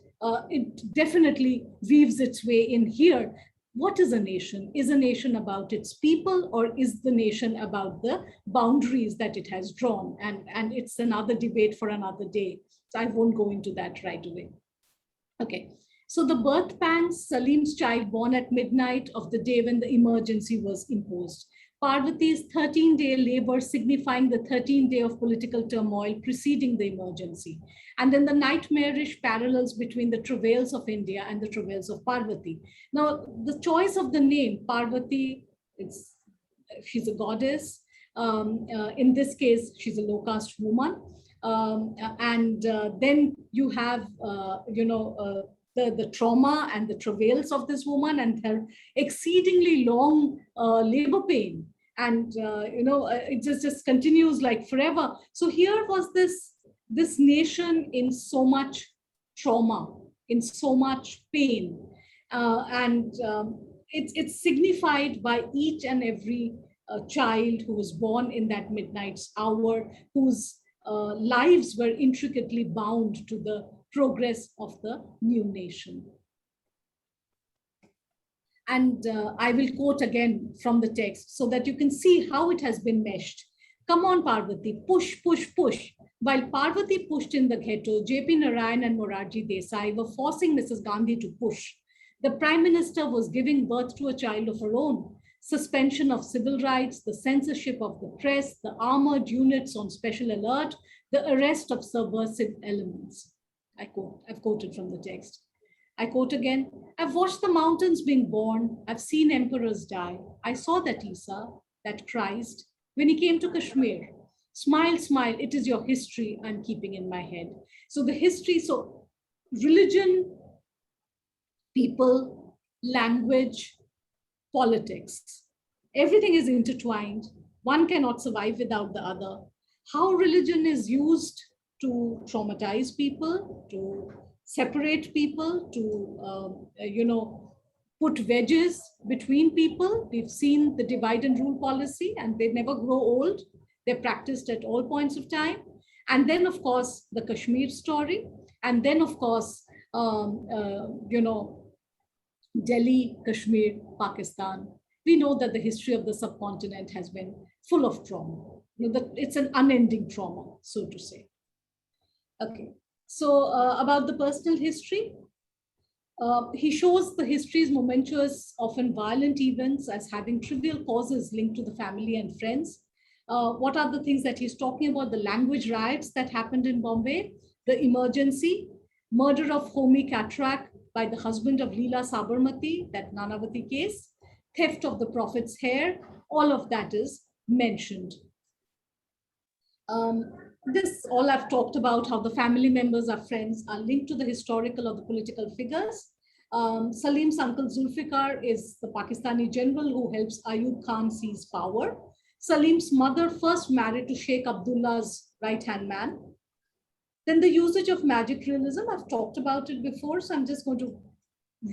it definitely weaves its way in here. What is a nation? Is a nation about its people, or is the nation about the boundaries that it has drawn? And it's another debate for another day. So I won't go into that right away. Okay, so the birth pangs, Salim's child born at midnight of the day when the emergency was imposed. Parvati's 13-day labor signifying the 13th day of political turmoil preceding the emergency. And then the nightmarish parallels between the travails of India and the travails of Parvati. Now, the choice of the name Parvati, she's a goddess. In this case, she's a low-caste woman. Then you have, the trauma and the travails of this woman, and her exceedingly long labor pain. And, it just continues like forever. So here was this nation in so much trauma, in so much pain. It's signified by each and every child who was born in that midnight's hour, whose lives were intricately bound to the progress of the new nation. And I will quote again from the text so that you can see how it has been meshed. Come on, Parvati, push, push, push. While Parvati pushed in the ghetto, J.P. Narayan and Morarji Desai were forcing Mrs. Gandhi to push. The Prime Minister was giving birth to a child of her own. Suspension of civil rights, the censorship of the press, the armored units on special alert, the arrest of subversive elements. I've quoted from the text. I quote again, I've watched the mountains being born. I've seen emperors die. I saw that Isa, that Christ, when he came to Kashmir. Smile, smile, it is your history I'm keeping in my head. So the history, so religion, people, language, politics, everything is intertwined. One cannot survive without the other. How religion is used to traumatize people, to separate people, to put wedges between people. We've seen the divide and rule policy, and they never grow old. They're practiced at all points of time. And then, of course, the Kashmir story. And then, of course, Delhi, Kashmir, Pakistan. We know that the history of the subcontinent has been full of trauma. It's an unending trauma, so to say. Okay, so about the personal history, he shows the history's momentous, often violent events as having trivial causes linked to the family and friends. What are the things that he's talking about? The language riots that happened in Bombay, the emergency, murder of Homi Katrak by the husband of Leela Sabarmati, that Nanavati case, theft of the prophet's hair, all of that is mentioned. This all I've talked about, how the family members are friends, are linked to the historical or the political figures. Salim's uncle Zulfikar is the Pakistani general who helps Ayub Khan seize power. Salim's mother first married to Sheikh Abdullah's right-hand man. Then the usage of magic realism, I've talked about it before, so I'm just going to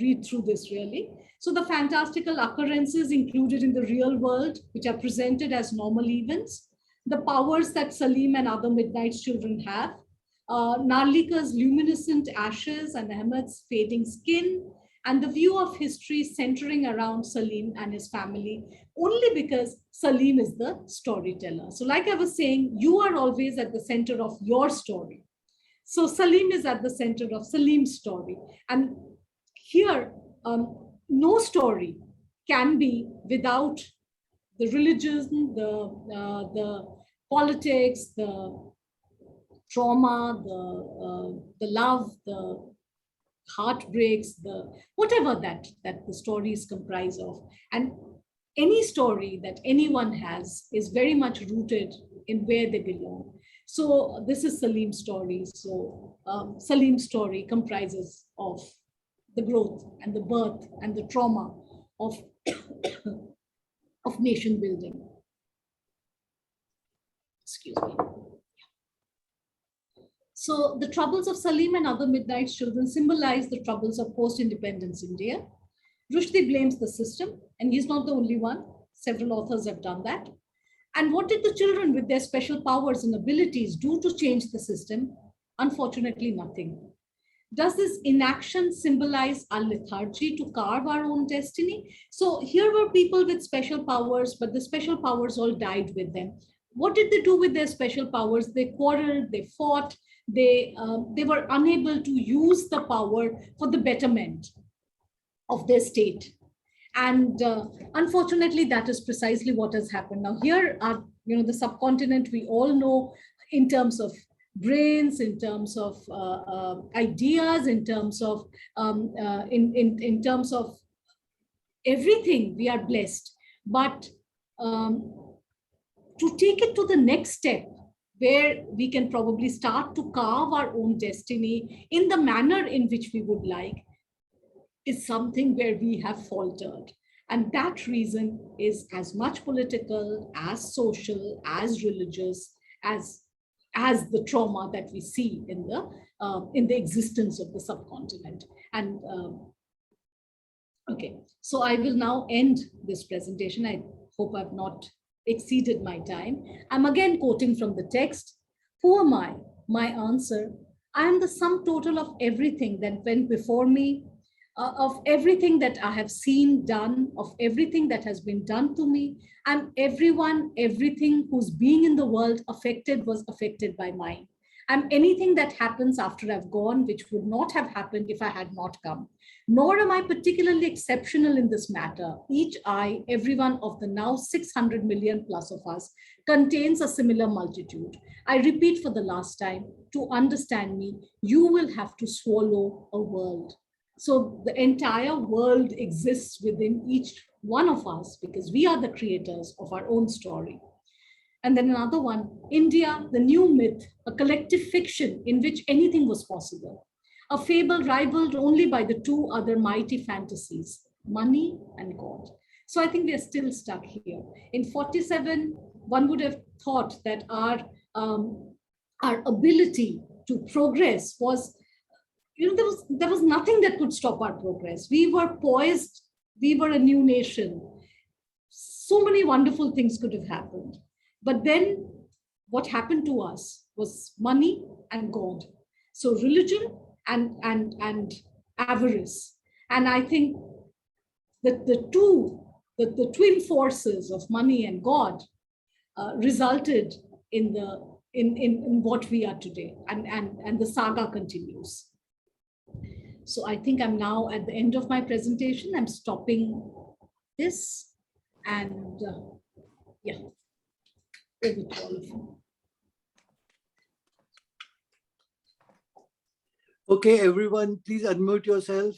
read through this really. So the fantastical occurrences included in the real world, which are presented as normal events, the powers that Salim and other Midnight's children have, Narlika's luminescent ashes and Ahmed's fading skin, and the view of history centering around Salim and his family, only because Salim is the storyteller. So like I was saying, you are always at the center of your story. So Salim is at the center of Salim's story. And here, no story can be without the religion, the politics, the trauma, the love, the heartbreaks, the whatever that the story is comprised of. And any story that anyone has is very much rooted in where they belong. So this is Salim's story. So Salim's story comprises of the growth and the birth and the trauma of, of nation building. Excuse me. So the troubles of Salim and other Midnight children symbolize the troubles of post-independence India. Rushdie blames the system, and he's not the only one. Several authors have done that. And what did the children with their special powers and abilities do to change the system? Unfortunately, nothing. Does this inaction symbolize our lethargy to carve our own destiny? So here were people with special powers, but the special powers all died with them. What did they do with their special powers? They quarreled, they fought, they were unable to use the power for the betterment of their state. And unfortunately, that is precisely what has happened. Now here are, the subcontinent we all know in terms of brains, in terms of ideas, in terms of in terms of everything, we are blessed. But to take it to the next step, where we can probably start to carve our own destiny in the manner in which we would like, is something where we have faltered. And that reason is as much political, as social, as religious, as the trauma that we see in the existence of the subcontinent. And okay, so I will now end this presentation. I hope I've not exceeded my time. I'm again quoting from the text. Who am I? My answer: I am the sum total of everything that went before me, of everything that I have seen done, of everything that has been done to me. I'm everyone, everything whose being in the world was affected by mine. I'm anything that happens after I've gone, which would not have happened if I had not come. Nor am I particularly exceptional in this matter. Each I, every one of the now 600 million plus of us, contains a similar multitude. I repeat for the last time, to understand me, you will have to swallow a world. So the entire world exists within each one of us because we are the creators of our own story. And then another one, India, the new myth, a collective fiction in which anything was possible. A fable rivaled only by the two other mighty fantasies, money and God. So I think we are still stuck here. In 47, one would have thought that our ability to progress was, there was nothing that could stop our progress. We were poised, we were a new nation. So many wonderful things could have happened. But then what happened to us was money and God. So religion and avarice. And I think that the twin forces of money and God resulted in what we are today. And the saga continues. So I think I'm now at the end of my presentation. I'm stopping this and yeah. Over to all of you. Okay, everyone, please unmute yourself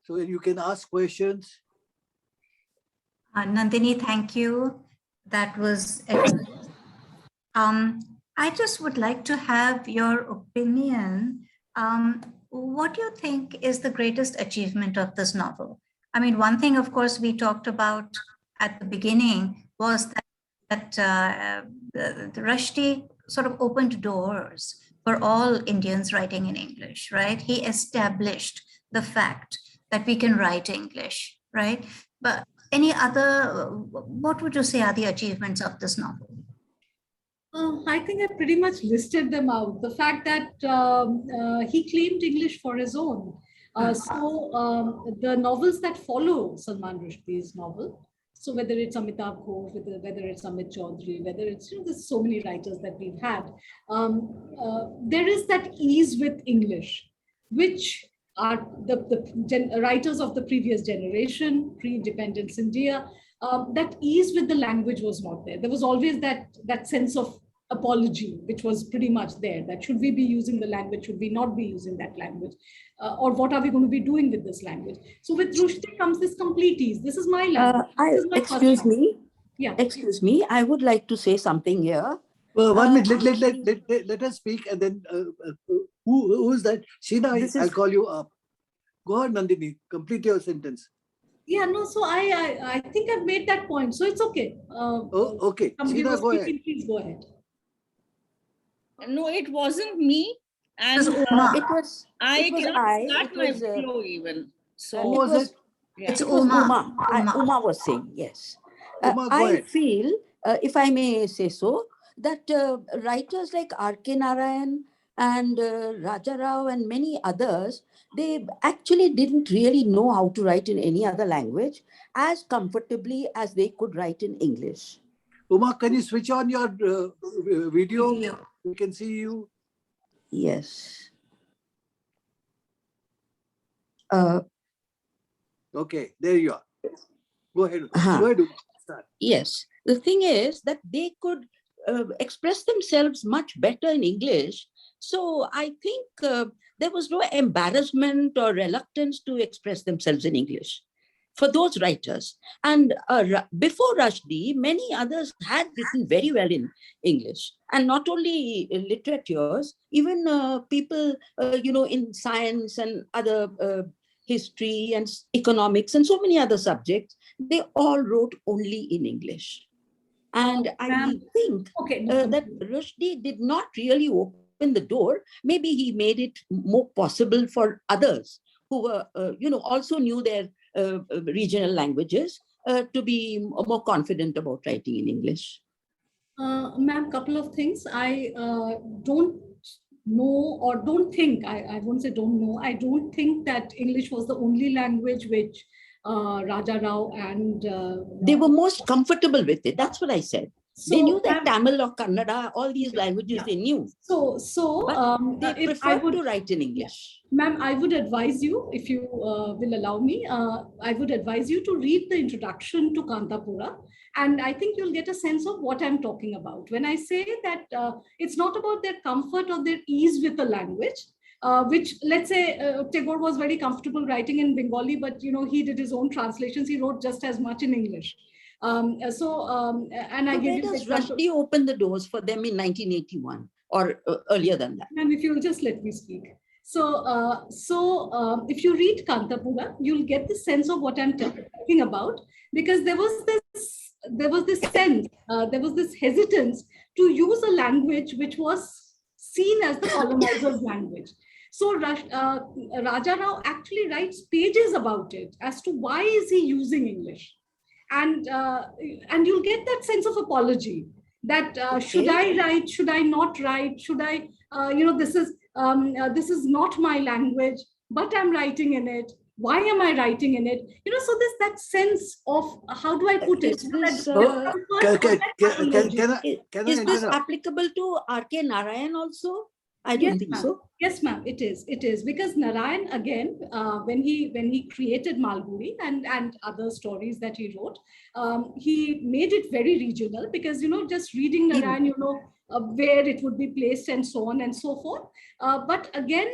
so that you can ask questions. Nandini, thank you. That was excellent. I just would like to have your opinion. What do you think is the greatest achievement of this novel? I mean, one thing, of course, we talked about at the beginning was that Rushdie sort of opened doors for all Indians writing in English, right? He established the fact that we can write English, right? But any other, what would you say are the achievements of this novel? I think I pretty much listed them out. The fact that he claimed English for his own. The novels that follow Salman Rushdie's novel, so whether it's Amitabh Ghosh, whether it's Amit Chaudhary, whether it's, there's so many writers that we've had, there is that ease with English, which are the writers of the previous generation, pre-independence India, that ease with the language was not there. There was always that sense of apology, which was pretty much there, that should we be using the language, should we not be using that language, or what are we going to be doing with this language? So with Rushdie comes this complete ease. This is my language. This is my first Excuse language. me. Yeah. Excuse me. I would like to say something here. Well, 1 minute, I- let us speak, and then who is that? Sheena, This I'll is- call you up. Go ahead, Nandini, complete your sentence. Yeah, no, so I think I've made that point, so it's okay. Oh, okay. Somebody Sheena, was go ahead. speaking, please go ahead. No, it wasn't me. And It was Uma. It was. I it was cannot I, start it my was, flow even. Who So, was was- it? yeah. It's It was Uma. Uma. Uma was saying, yes. Uma, go I ahead. feel, if I may say so, that writers like R.K. Narayan and Raja Rao and many others, they actually didn't really know how to write in any other language as comfortably as they could write in English. Uma, can you switch on your video? We can see you. Yes. Okay, there you are. Go ahead. Uh-huh. Go ahead. Start. Yes, the thing is that they could express themselves much better in English. So I think there was no embarrassment or reluctance to express themselves in English for those writers. And before Rushdie, many others had written very well in English. And not only literatures, even people, in science and other history and economics and so many other subjects, they all wrote only in English. And I Ma'am. think Okay. that Rushdie did not really open the door. Maybe he made it more possible for others who were, also knew their regional languages to be more confident about writing in English. Ma'am, couple of things. I don't know or don't think, I won't say don't know, I don't think that English was the only language which Raja Rao and They were most comfortable with it. That's what I said. so, They knew that ma'am, Tamil or Kannada, all these languages Yeah. they knew. so But they if I preferred would, to write in English. ma'am, I would advise you, if you will allow me, I would advise you to read the introduction to Kantapura. And I think you'll get a sense of what I'm talking about. When I say that it's not about their comfort or their ease with the language, which, let's say, Tagore was very comfortable writing in Bengali, but he did his own translations. He wrote just as much in English. And I So give where you the does example. Rushdie open the doors for them in 1981 or earlier than that? And if you'll just let me speak. So, if you read Kantapura, you'll get the sense of what I'm talking about, because there was this sense, there was this hesitance to use a language which was seen as the colonizer's language. So Raja Rao actually writes pages about it as to why is he using English, and you'll get that sense of apology that should I write, should I not write, should I, this is not my language, but I'm writing in it. Why am I writing in it? So there's that sense of, how do I put it? Is this, That comfort or that Can I Is this interrupt? applicable to R.K. Narayan also? I don't Yes, think ma'am. so. Yes, ma'am, it is. It is because Narayan, again, when he created Malgudi and other stories that he wrote, he made it very regional, because just reading Narayan, where it would be placed and so on and so forth. But again,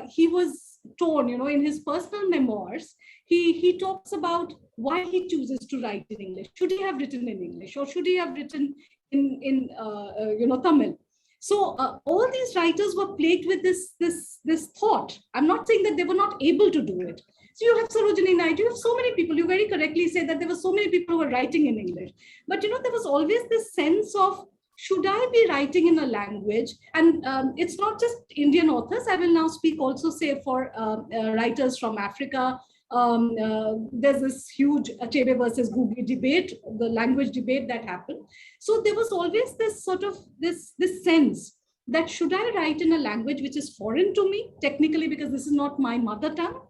he was torn. In his personal memoirs, he talks about why he chooses to write in English. Should he have written in English, or should he have written in Tamil? So all these writers were plagued with this thought. I'm not saying that they were not able to do it. So you have Sarojini Naidu, you have so many people. You very correctly say that there were so many people who were writing in English. But there was always this sense of, should I be writing in a language? And it's not just Indian authors. I will now speak also, say, for writers from Africa, There's this huge Achebe versus Googie debate, the language debate that happened. So there was always this sort of this sense that should I write in a language which is foreign to me, technically, because this is not my mother tongue,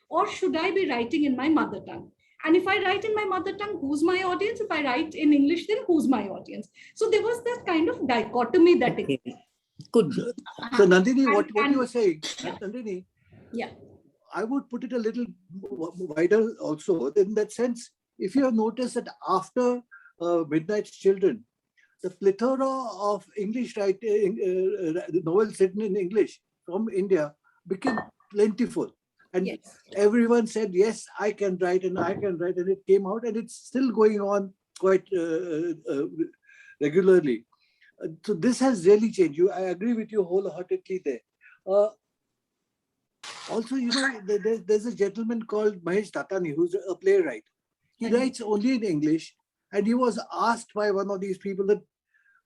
or should I be writing in my mother tongue? And if I write in my mother tongue, who's my audience? If I write in English, then who's my audience? So there was that kind of dichotomy that Okay. Could be. So Nandini, what And- you were saying, Yeah. Nandini, Yeah. I would put it a little wider also. In that sense, if you have noticed that after Midnight's Children, the plethora of English writing novels written in English from India became plentiful. And Yes. everyone said, yes, I can write and I can write. And it came out and it's still going on quite regularly. So this has really changed. I agree with you wholeheartedly there. Also, you know, there's a gentleman called Mahesh Tatani, who's a playwright. He writes only in English. And he was asked by one of these people that,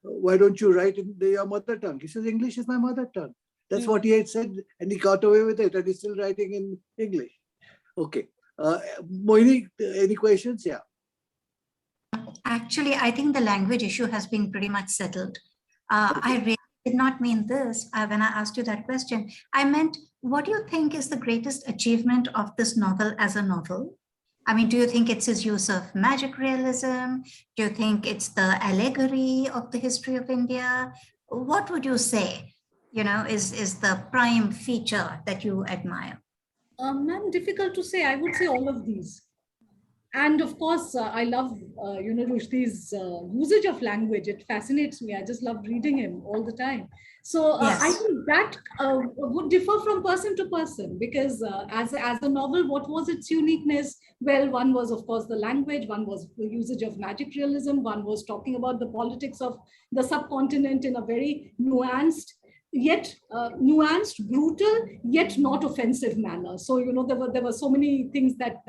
why don't you write in your mother tongue? He says, English is my mother tongue. That's what he had said. And he got away with it. And he's still writing in English. Okay. Moini, any questions? Yeah. Actually, I think the language issue has been pretty much settled. I really did not mean this when I asked you that question. I meant, what do you think is the greatest achievement of this novel as a novel? I mean, do you think it's his use of magic realism? Do you think it's the allegory of the history of India? What would you say, you know, is the prime feature that you admire? Ma'am, difficult to say. I would say all of these. And of course, I love, Rushdie's usage of language. It fascinates me. I just love reading him all the time. So I Yes. think that would differ from person to person, because as a novel, what was its uniqueness? Well, one was, of course, the language. One was the usage of magic realism. One was talking about the politics of the subcontinent in a very nuanced, yet brutal, yet not offensive manner. So, you know, there were so many things that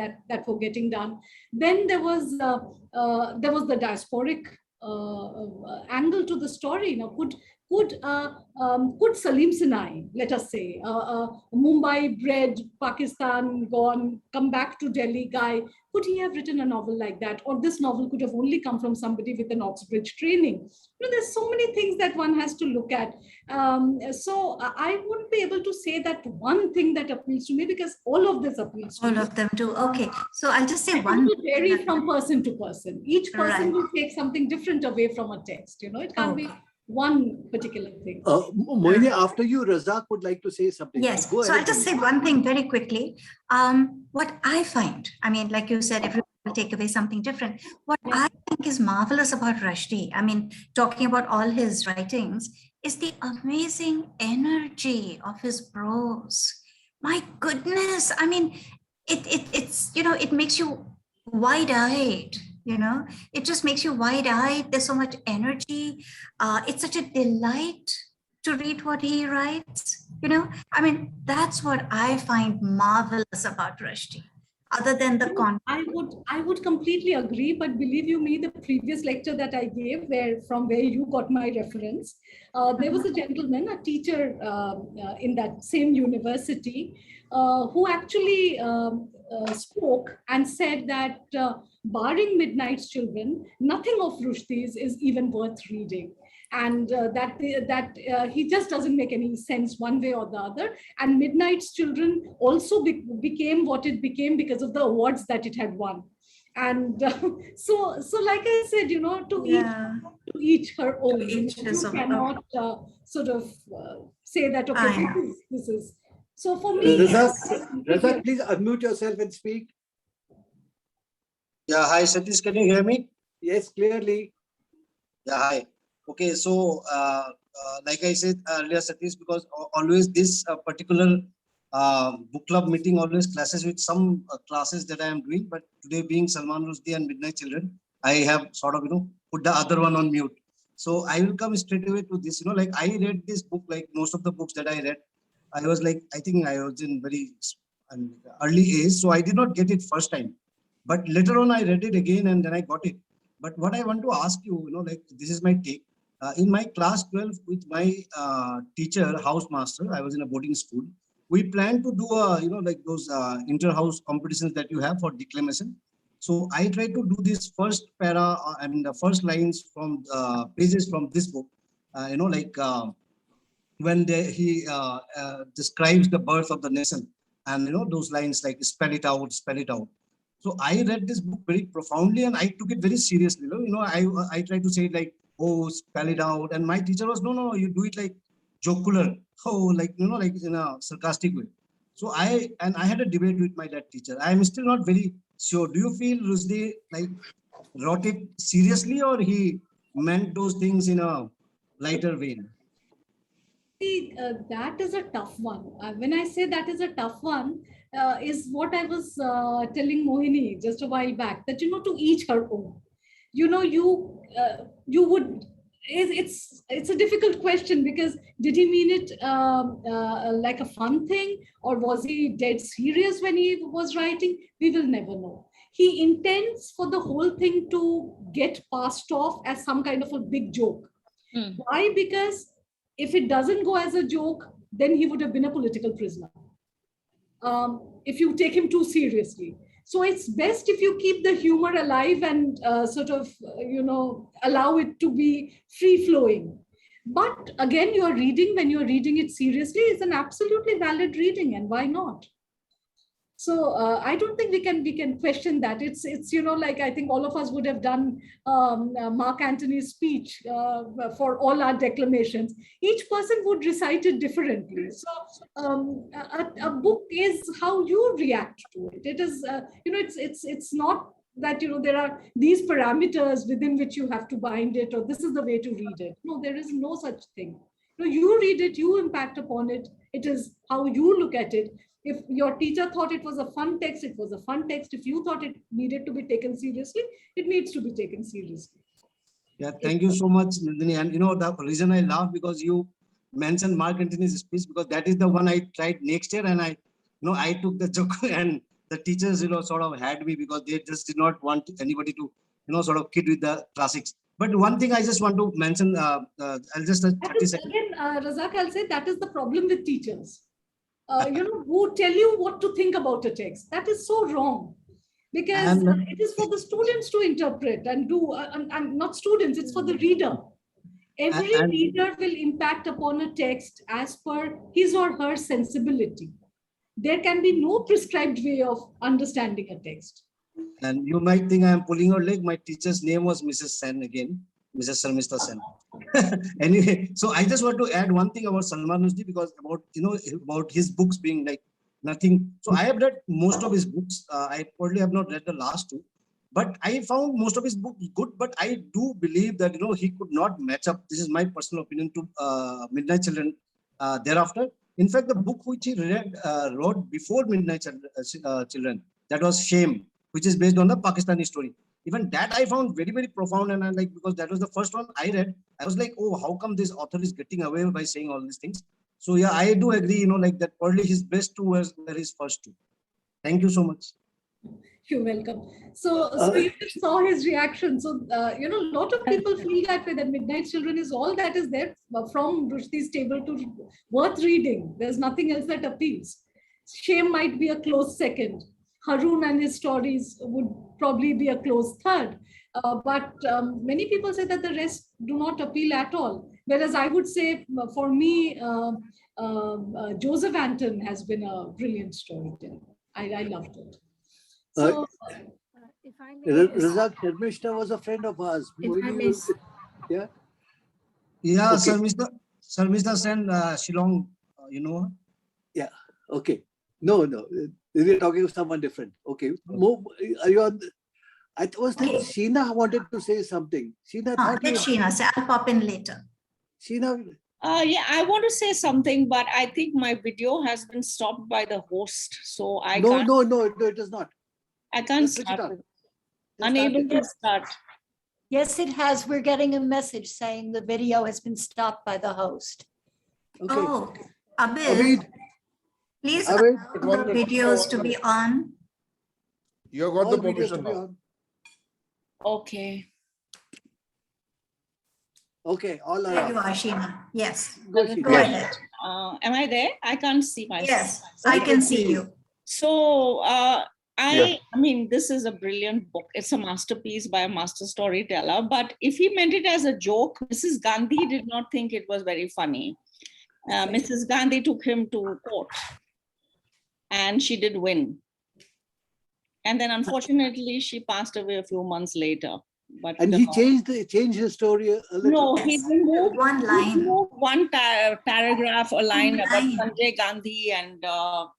were getting done. Then there was the diasporic angle to the story. Now, could Salim Sinai, let us say, Mumbai bred, Pakistan gone, come back to Delhi guy, could he have written a novel like that? Or this novel could have only come from somebody with an Oxbridge training. You know, there's so many things that one has to look at. So I wouldn't be able to say that one thing that appeals to me, because all of this appeals to All me. of them do. Okay. So I'll just say It one. will vary from person to person. Each person Right. will take something different away from a text. You know, it can't be Okay. one particular thing. Moini, after you, Razak would like to say something. Yes, Go so ahead, I'll just please. say one thing very quickly. What I find, I mean, like you said, everyone will take away something different. What I think is marvelous about Rushdie, I mean, talking about all his writings, is the amazing energy of his prose. My goodness, I mean, it's, you know, it makes you wide-eyed. You know, it just makes you wide-eyed. There's so much energy. It's such a delight to read what he writes. You know, I mean, that's what I find marvelous about Rushdie. Other than the content. I would completely agree, but believe you me, the previous lecture that I gave, from where you got my reference, there was a gentleman, a teacher in that same university, who actually spoke and said that barring Midnight's Children, nothing of Rushdie's is even worth reading. And that he just doesn't make any sense one way or the other. And Midnight's Children also became what it became because of the awards that it had won. And so like I said, you know, to each her own. Each You his own, cannot sort of say that, okay, I know. this is. So for me, Razak, please unmute yourself and speak. Yeah, hi Satish, can you hear me? Yes, clearly. Yeah, hi. Okay, so like I said earlier, Satish, because always this particular book club meeting always clashes with some classes that I am doing, but today being Salman Rushdie and Midnight Children, I have sort of, you know, put the other one on mute. So I will come straight away to this, you know, like I read this book, like most of the books that I read, I was like, I think I was in very early age, so I did not get it first time. But later on, I read it again and then I got it. But what I want to ask you, you know, like this is my take. In my class 12 with my teacher, housemaster, I was in a boarding school. we plan to do like those inter-house competitions that you have for declamation. So I try to do this first para, the first lines from pages from this book, when he describes the birth of the nation, and those lines like spell it out, spell it out. So I read this book very profoundly and I took it very seriously. I try to say it like, oh, spell it out, and my teacher was, no, you do it like jocular, oh, like like in a sarcastic way. So I had a debate with my dad teacher. I am still not very sure. Do you feel Rushdie like wrote it seriously, or he meant those things in a lighter vein? See, that is a tough one. When I say that is a tough one, is what I was telling Mohini just a while back, that, to each her own. You would, it's a difficult question, because did he mean it like a fun thing, or was he dead serious when he was writing? We will never know. He intends for the whole thing to get passed off as some kind of a big joke. Why? Because if it doesn't go as a joke, then he would have been a political prisoner. If you take him too seriously. So it's best if you keep the humor alive and sort of, allow it to be free flowing. But again, when you're reading it seriously, it's an absolutely valid reading, and why not? So I don't think we can question that. It's like, I think all of us would have done Mark Antony's speech for all our declamations. Each person would recite it differently. So a book is how you react to it. It is it's not that there are these parameters within which you have to bind it, or this is the way to read it. No, there is no such thing. You read it, you impact upon it. It is how you look at it. If your teacher thought it was a fun text, it was a fun text. If you thought it needed to be taken seriously, it needs to be taken seriously. Yeah, thank you so much, Nandini. And the reason I laugh, because you mentioned Mark Antony's speech, because that is the one I tried next year, and I took the joke, and the teachers sort of had me, because they just did not want anybody to sort of kid with the classics. But one thing I just want to mention, I'll just 30 seconds. Again, Razak, I'll say that is the problem with teachers. Who tell you what to think about a text. That is so wrong, because it is for the students to interpret and do, and not students, it's for the reader. Every reader will impact upon a text as per his or her sensibility. There can be no prescribed way of understanding a text. And you might think I am pulling your leg. My teacher's name was Mrs. Sen again, Mrs. Sharmista Sen. Anyway, so I just want to add one thing about Salman Rushdie, because about his books being like nothing. So I have read most of his books. I probably have not read the last two, but I found most of his books good. But I do believe that he could not match up. This is my personal opinion, to Midnight Children thereafter. In fact, the book which he wrote before Midnight Children, that was Shame, which is based on the Pakistani story. Even that I found very, very profound, and I because that was the first one I read. I was like, oh, how come this author is getting away by saying all these things? So yeah, I do agree, like that probably his best two were his first two. Thank you so much. You're welcome. So you saw his reaction. So, a lot of people feel that way, that Midnight Children is all that is there from Rushdie's table to worth reading. There's nothing else that appeals. Shame might be a close second. Harun and his stories would probably be a close third. But many people say that the rest do not appeal at all. Whereas I would say, for me, Joseph Anton has been a brilliant storyteller. I loved it. So, if I may, Razak Sharmista was a friend of ours. if I may, Yeah. Yeah, Okay. Sharmista Sen, Shillong, you know her? Yeah. Okay. No. We're talking of someone different. Okay. Are you on? I was that Sheena wanted to say something. Sheena, Let Sheena say, I'll pop in later. Sheena, Yeah, I want to say something, but I think my video has been stopped by the host, so I no, can't. it is not. I can't Just switch it start. on. it. Unable to start. yes, it has. We're getting a message saying the video has been stopped by the host. Okay. Oh, Abid, Abid, please Abid, allow the videos to be on. You got the all videos to permission be now. on. Okay. Okay, all There you around. are, Sheena. Yes, Go, Go go Sheena. ahead. Am I there? I can't see myself. Yes, I can see you. So Yeah. I mean, this is a brilliant book. It's a masterpiece by a master storyteller. But if he meant it as a joke, Mrs. Gandhi did not think it was very funny. Mrs. Gandhi took him to court, and she did win. And then, unfortunately, she passed away a few months later. But And he changed his story a little. no, he Yes, removed one he line. removed one paragraph, a line about line. Sanjay Gandhi and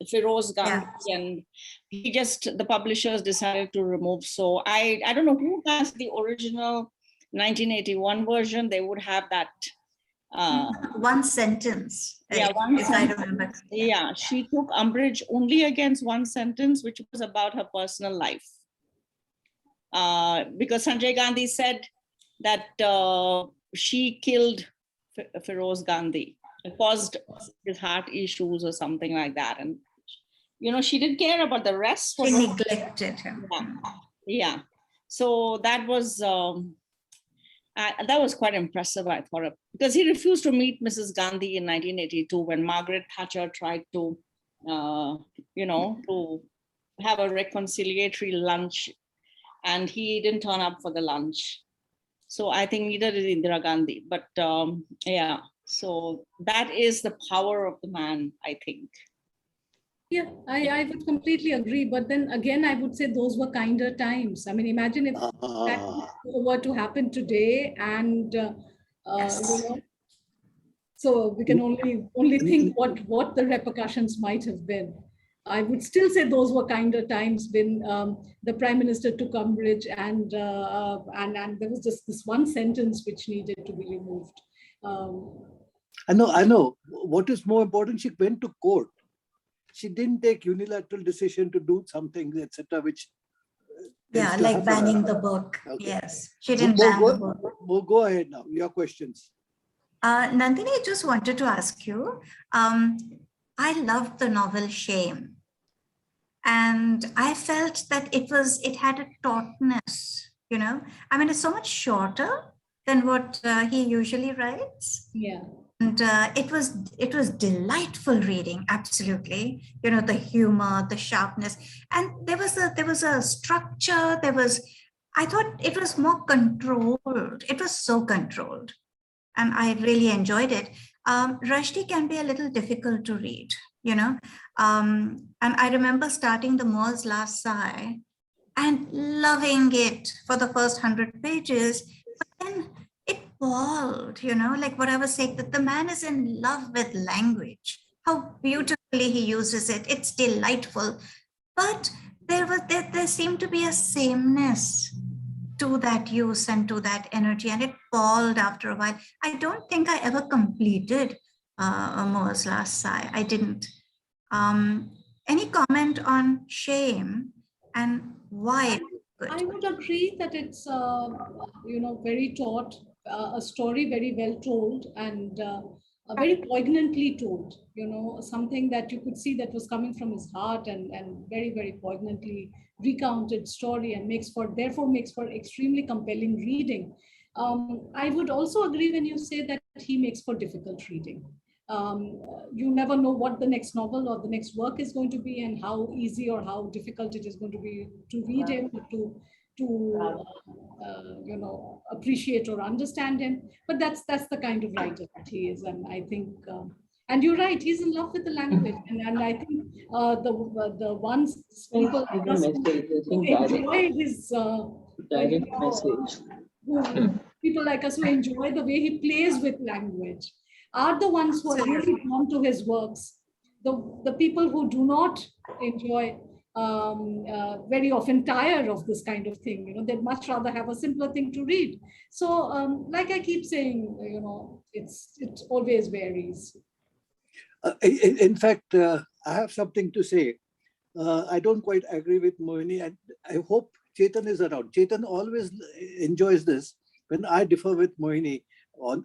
Feroz Gandhi, and he just, the publishers decided to remove. So I don't know who has the original 1981 version. They would have that. One sentence. Yeah, one if I sentence. remember. Yeah, she took umbrage only against one sentence, which was about her personal life. Because Sanjay Gandhi said that she killed Feroz Gandhi. It caused his heart issues or something like that. And, you know, she didn't care about the rest. She neglected him. Yeah. So that was quite impressive, I thought, because he refused to meet Mrs. Gandhi in 1982 when Margaret Thatcher tried to, you know, to have a reconciliatory lunch, and he didn't turn up for the lunch. So I think neither did Indira Gandhi. But yeah, so that is the power of the man, I think. Yeah, I would completely agree. But then again, I would say those were kinder times. I mean, imagine if that were to happen today, and you know, so we can only think what the repercussions might have been. I would still say those were kinder times when the Prime Minister took umbrage, and there was just this one sentence which needed to be removed. I know. What is more important, she went to court. She didn't take unilateral decision to do something, etc., which Yeah, like banning the book. Okay. Yes, she didn't ban the book. Go ahead now. Your questions. Nandini, I just wanted to ask you, I loved the novel Shame. And I felt that it had a tautness, you know. I mean, it's so much shorter than what he usually writes. Yeah. And it was delightful reading, absolutely. You know, the humor, the sharpness, and there was a structure. I thought it was more controlled. It was so controlled, and I really enjoyed it. Rushdie can be a little difficult to read, you know. And I remember starting The Moor's Last Sigh and loving it for the first 100 pages, but then it palled, you know, like what I was saying, that the man is in love with language, how beautifully he uses it. It's delightful, but there seemed to be a sameness to that use and to that energy, and it palled after a while. I don't think I ever completed A Moor's Last Sigh. I didn't. Any comment on Shame and why? I would agree that it's you know, very taut, a story very well told, and very poignantly told. You know, something that you could see that was coming from his heart, and very, very poignantly recounted story, and therefore makes for extremely compelling reading. I would also agree when you say that he makes for difficult reading. You never know what the next novel or the next work is going to be, and how easy or how difficult it is going to be to read him, to you know, appreciate or understand him. But that's the kind of writer that he is, and I think. And you're right, he's in love with the language, and I think the ones people like us who enjoy his people like us who enjoy the way he plays with language are the ones who are really drawn to his works. The people who do not enjoy very often tire of this kind of thing. You know, they'd much rather have a simpler thing to read. So, like I keep saying, you know, it always varies. In fact, I have something to say. I don't quite agree with Mohini, and I hope Chetan is around. Chetan always enjoys this when I differ with Mohini on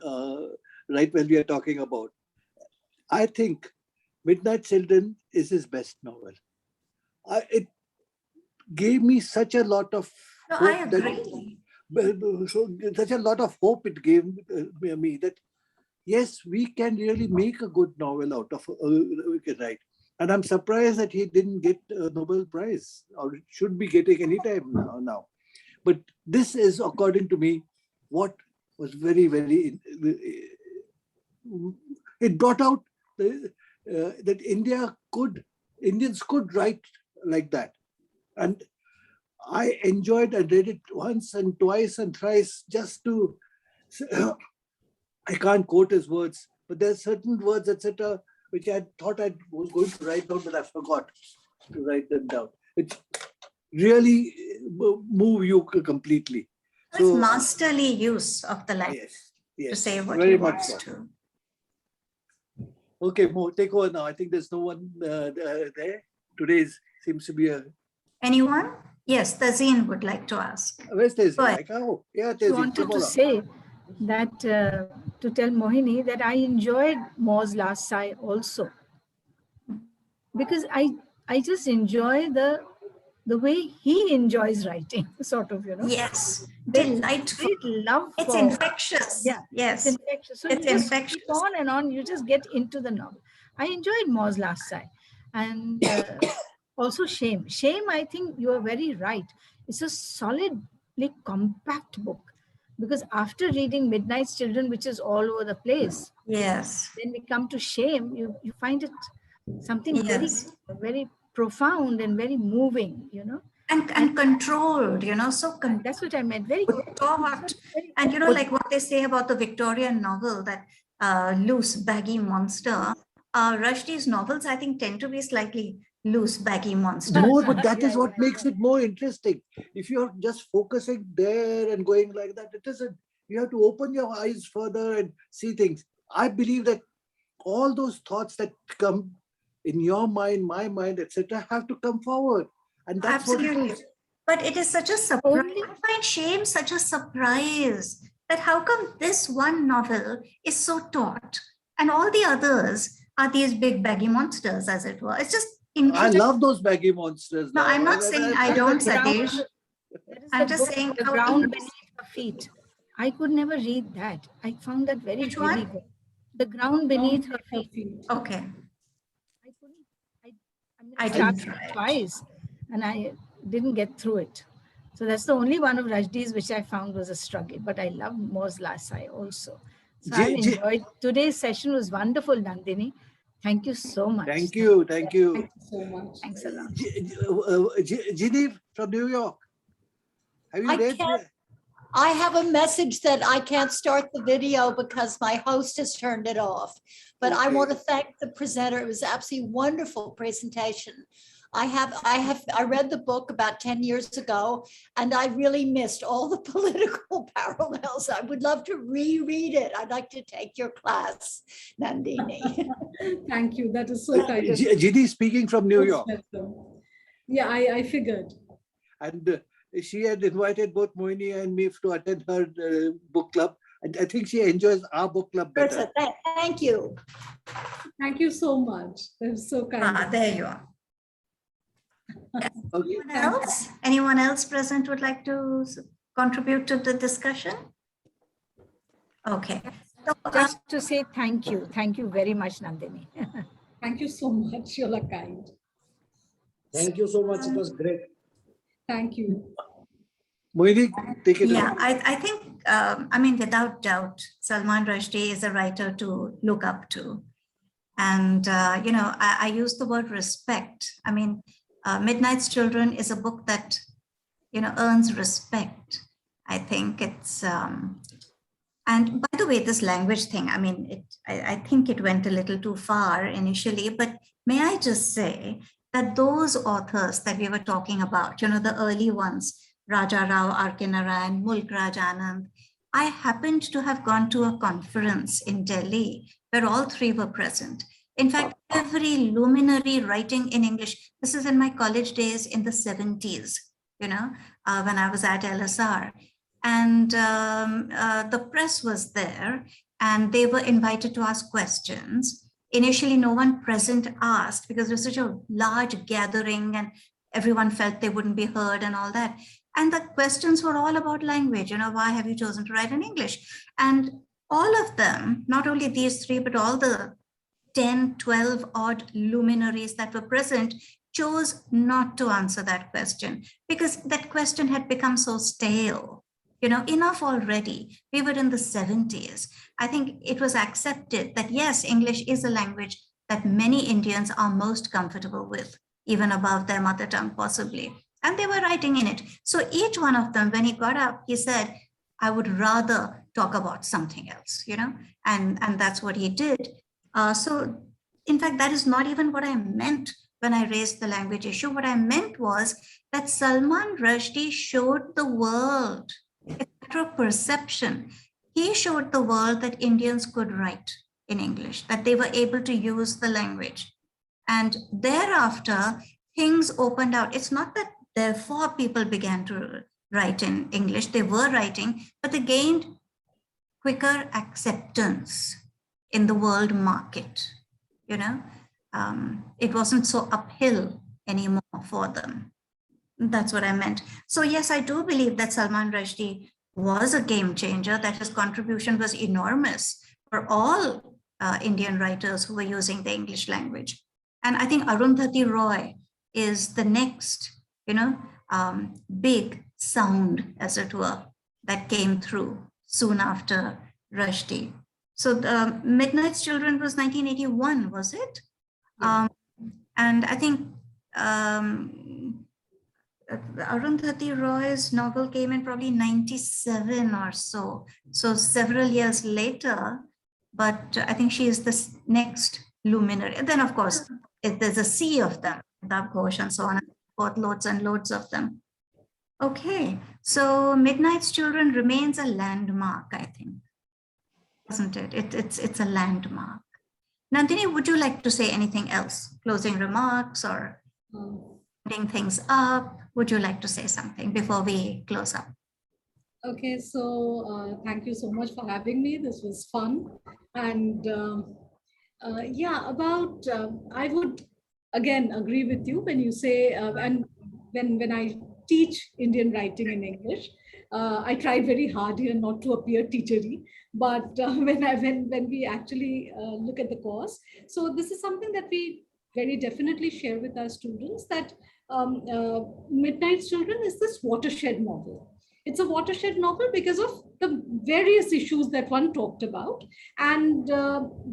right when we are talking about. I think Midnight Children is his best novel. It gave me such a lot of No, hope I agree. so such a lot of hope it gave me that yes, we can really make a good novel out of we can write. And I'm surprised that he didn't get a Nobel Prize, or should be getting any time now. But this is, according to me, what was very, very. It brought out that Indians could write like that, and I enjoyed and read it once and twice and thrice just to. I can't quote his words, but there are certain words, etc., which I thought I was going to write down, but I forgot to write them down. It really move you completely. It's masterly use of the language Yes, to say what very he much wants so. to. Okay, Mo, take over now. I think there's no one there. Today seems to be a. Anyone? Yes, Tazeen would like to ask. Where's Tezin? Go ahead. Oh, yeah, I Tezin. wanted to say that to tell Mohini that I enjoyed More's Last Sigh also, because I just enjoy the way he enjoys writing, sort of, Yes, There's delightful. great love It's for. infectious. Yeah, Yes. It's infectious. So It's you just infectious. keep on and on. You just get into the novel. I enjoyed More's Last Sigh, and also Shame. Shame, I think you are very right. It's a solidly compact book, because after reading Midnight's Children, which is all over the place, Yes. when we come to Shame, you find it something Yes. very profound and very moving, And controlled, so That's what I meant. Very thought. And like what they say about the Victorian novel, that loose, baggy monster. Rushdie's novels, I think, tend to be slightly loose, baggy monsters. No, but that is what makes it more interesting. If you're just focusing there and going like that, it isn't. You have to open your eyes further and see things. I believe that all those thoughts that come in your mind, my mind, etc., have to come forward. And that's what it Absolutely. is. But it is such a surprise. I find Shame such a surprise that how come this one novel is so taut and all the others are these big baggy monsters, as it were. It's just I incredible. love those baggy monsters. No, now. I'm not saying I don't, The ground- Satish. That is I'm the just book, saying The how Ground in- Beneath Her Feet. I could never read that. I found that very, Which really one? good. The Ground Beneath Her Feet. Okay. I couldn't. I didn't started try it. twice, and I didn't get through it. So that's the only one of Rushdie's which I found was a struggle. But I love More's Last Sigh also. So I enjoyed today's session. Was wonderful, Nandini. Thank you so much. Thank you. Thank you so much. Thanks a lot. Ginny from New York. Have you I read? can't- I have a message that I can't start the video because my host has turned it off. But I Okay. want to thank the presenter. It was absolutely wonderful presentation. I read the book about 10 years ago, and I really missed all the political parallels. I would love to reread it. I'd like to take your class, Nandini. Thank you. That is so kind. Ginny speaking from New York. Yeah, I figured. And she had invited both Mohini and me to attend her book club. And I think she enjoys our book club better. Thank you. Thank you so much. That is so kind. There you are. Okay. Anyone else? Anyone else present would like to contribute to the discussion? Okay. So, Just to say thank you. Thank you very much, Nandini. Thank you so much. You're kind. Thank you so much. It was great. Thank you. Mohini, take it yeah, away. I think, I mean, without doubt, Salman Rushdie is a writer to look up to. And, I use the word respect. I mean, Midnight's Children is a book that, earns respect. I think it's, and by the way, this language thing, I mean, I think it went a little too far initially, but may I just say that those authors that we were talking about, the early ones, Raja Rao, R.K. Narayan, Mulk Raj Anand, I happened to have gone to a conference in Delhi where all three were present. In fact, every luminary writing in English, this is in my college days in the 70s, when I was at LSR. And the press was there and they were invited to ask questions. Initially, no one present asked because it was such a large gathering and everyone felt they wouldn't be heard and all that. And the questions were all about language. Why have you chosen to write in English? And all of them, not only these three, but all the 10, 12 odd luminaries that were present, chose not to answer that question because that question had become so stale. Enough already. We were in the 70s. I think it was accepted that yes, English is a language that many Indians are most comfortable with, even above their mother tongue possibly. And they were writing in it. So each one of them, when he got up, he said, I would rather talk about something else, and that's what he did. So in fact, that is not even what I meant when I raised the language issue. What I meant was that Salman Rushdie showed the world, it's a matter of perception. He showed the world that Indians could write in English, that they were able to use the language. And thereafter, things opened out. It's not that therefore people began to write in English. They were writing, but they gained quicker acceptance in the world market. It wasn't so uphill anymore for them. That's what I meant. So yes, I do believe that Salman Rushdie was a game changer, that his contribution was enormous for all Indian writers who were using the English language. And I think Arundhati Roy is the next, big sound, as it were, that came through soon after Rushdie. So Midnight's Children was 1981, was it? Yeah. And I think Arundhati Roy's novel came in probably 97 or so. So several years later, but I think she is the next luminary. And then of course, there's a sea of them, Amitabh Ghosh and so on and so forth, loads and loads of them. Okay, so Midnight's Children remains a landmark, I think, isn't it? It's a landmark. Nandini, would you like to say anything else? Closing remarks or putting things up? Would you like to say something before we close up? Okay, so thank you so much for having me. This was fun. And I would again agree with you when you say, and when I teach Indian writing in English, I try very hard here not to appear teachery, but when we actually look at the course, so this is something that we very definitely share with our students, that Midnight's Children is this watershed novel. It's a watershed novel because of the various issues that one talked about, and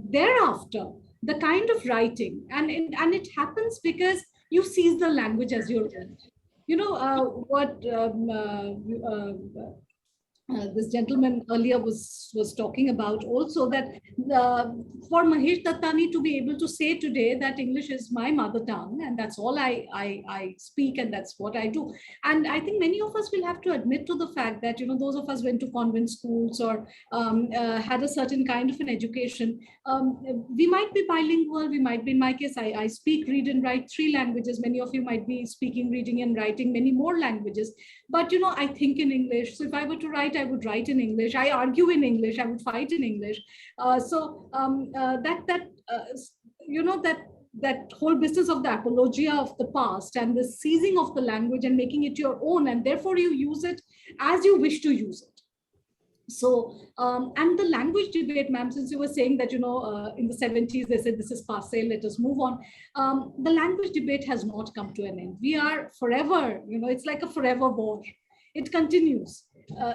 thereafter the kind of writing, and it happens because you seize the language as your own. What this gentleman earlier was talking about also, that for Mahesh Dattani to be able to say today that English is my mother tongue and that's all I speak and that's what I do. And I think many of us will have to admit to the fact that, those of us went to convent schools or had a certain kind of an education. We might be bilingual, we might be, in my case, I speak, read and write 3 languages. Many of you might be speaking, reading and writing many more languages. But, I think in English. So if I were to write, I would write in English. I argue in English. I would fight in English. That whole business of the apologia of the past and the seizing of the language and making it your own, and therefore you use it as you wish to use it. So, and the language debate, ma'am, since you were saying that, in the 70s, they said this is passé, let us move on. The language debate has not come to an end. We are forever, it's like a forever war. It continues.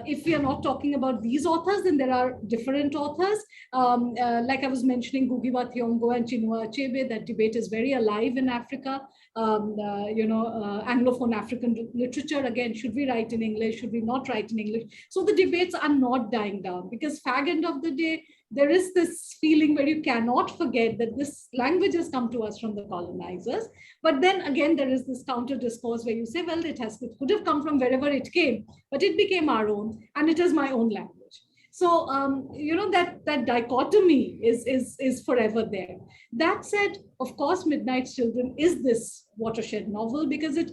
If we are not talking about these authors, then there are different authors. Like I was mentioning, Ngugi Thiong'o and Chinua Achebe, that debate is very alive in Africa. Anglophone African literature, again, should we write in English? Should we not write in English? So the debates are not dying down, because fag end of the day, there is this feeling where you cannot forget that this language has come to us from the colonizers. But then again, there is this counter discourse where you say, well, it could have come from wherever it came, but it became our own, and it is my own language. So, that dichotomy is forever there. That said, of course, Midnight's Children is this watershed novel because it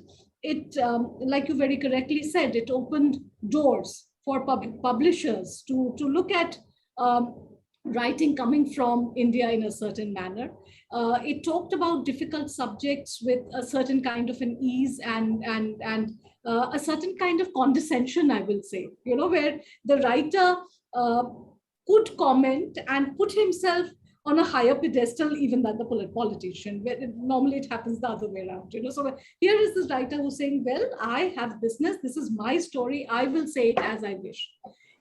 like you very correctly said, it opened doors for publishers to look at writing coming from India in a certain manner. It talked about difficult subjects with a certain kind of an ease and a certain kind of condescension, I will say, where the writer could comment and put himself on a higher pedestal even than the politician, where normally it happens the other way around. So here is this writer who's saying, well, I have business, this is my story, I will say it as I wish.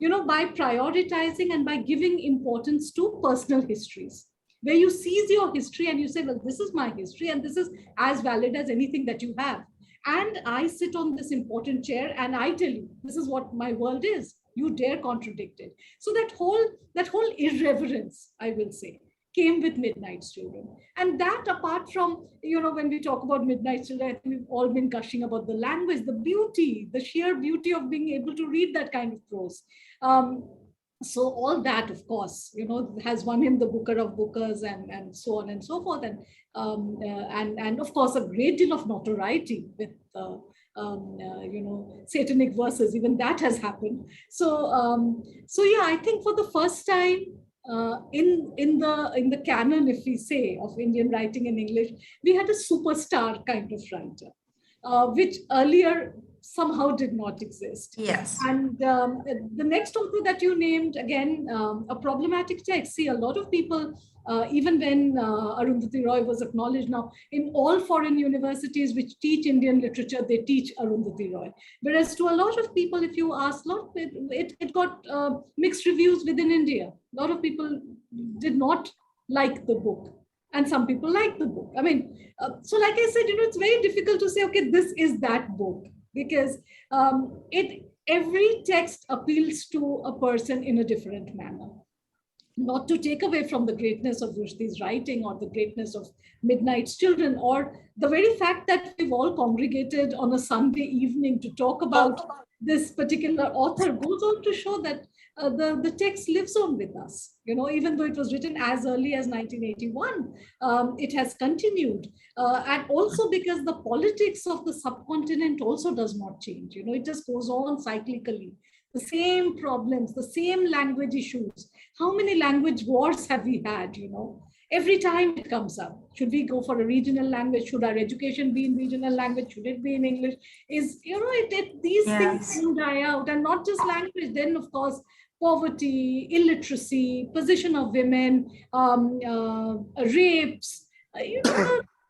By prioritizing and by giving importance to personal histories, where you seize your history and you say, well, this is my history and this is as valid as anything that you have. And I sit on this important chair and I tell you, this is what my world is. You dare contradict it. So that whole irreverence, I will say, came with Midnight's Children. And that, apart from, when we talk about Midnight's Children, I think we've all been gushing about the language, the beauty, the sheer beauty of being able to read that kind of prose. So all that, of course, has won him the Booker of Bookers and so on and so forth. And of course, a great deal of notoriety with satanic verses, even that has happened. So yeah, I think for the first time in the canon, if we say, of Indian writing in English, we had a superstar kind of writer, which earlier somehow did not exist. Yes. And the next author that you named, again, a problematic text. See, a lot of people, even when Arundhati Roy was acknowledged, now in all foreign universities which teach Indian literature, they teach Arundhati Roy. Whereas to a lot of people, if you ask, it got mixed reviews within India. A lot of people did not like the book. And some people like the book. I mean, so like I said, it's very difficult to say, okay, this is that book. Because every text appeals to a person in a different manner. Not to take away from the greatness of Rushdie's writing or the greatness of Midnight's Children, or the very fact that we've all congregated on a Sunday evening to talk about this particular author goes on to show that the text lives on with us. Even though it was written as early as 1981, it has continued. And also because the politics of the subcontinent also does not change. It just goes on cyclically. The same problems, the same language issues. How many language wars have we had, Every time it comes up. Should we go for a regional language? Should our education be in regional language? Should it be in English? These things don't die out. And not just language, then of course, poverty, illiteracy, position of women, rapes,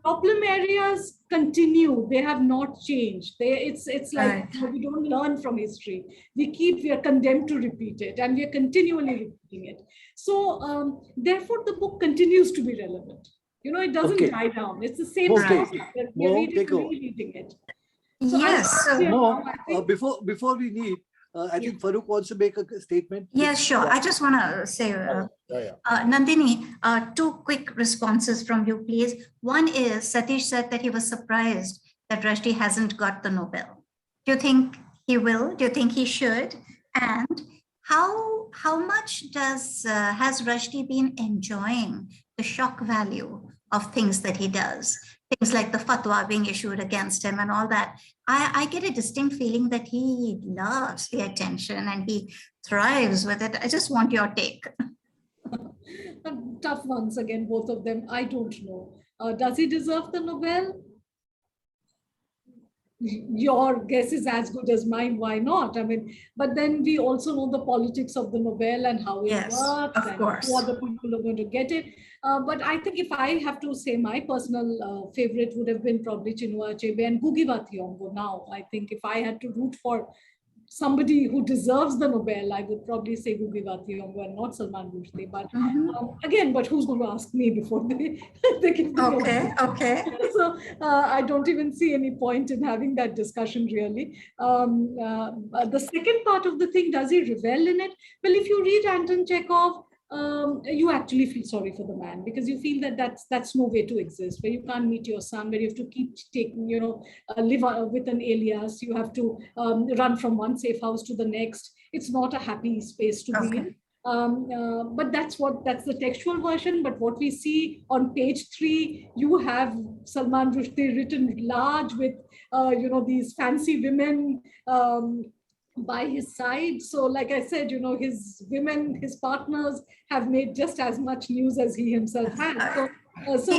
problem areas continue. They have not changed. It's like we don't learn from history. We are condemned to repeat it, and we are continually repeating it. So therefore, the book continues to be relevant. It doesn't die down. It's the same story. We're rereading it. So yes. Before we need, I think Farooq wants to make a statement. Yes, sure. I just want to say, Nandini, two quick responses from you, please. One is, Satish said that he was surprised that Rushdie hasn't got the Nobel. Do you think he will? Do you think he should? And how much has Rushdie been enjoying the shock value of things that he does? Things like the fatwa being issued against him and all that. I get a distinct feeling that he loves the attention and he thrives with it. I just want your take. Tough ones again, both of them. I don't know. Does he deserve the Nobel? Your guess is as good as mine. Why not? I mean, but then we also know the politics of the Nobel and how it works, and who other people are going to get it. But I think if I have to say, my personal favorite would have been probably Chinua Achebe and Ngugi wa Thiong'o. Now, I think if I had to root for somebody who deserves the Nobel, I would probably say Ngugi wa Thiong'o and not Salman Rushdie. But again, but who's going to ask me before they give me Okay. So I don't even see any point in having that discussion, really. The second part of the thing, does he revel in it? Well, if you read Anton Chekhov, you actually feel sorry for the man, because you feel that that's no way to exist, where you can't meet your son, where you have to keep taking, live with an alias, you have to run from one safe house to the next. It's not a happy space to be in. But that's the textual version. But what we see on page 3, you have Salman Rushdie written large with these fancy women by his side. So like I said, his women, his partners have made just as much news as he himself has. So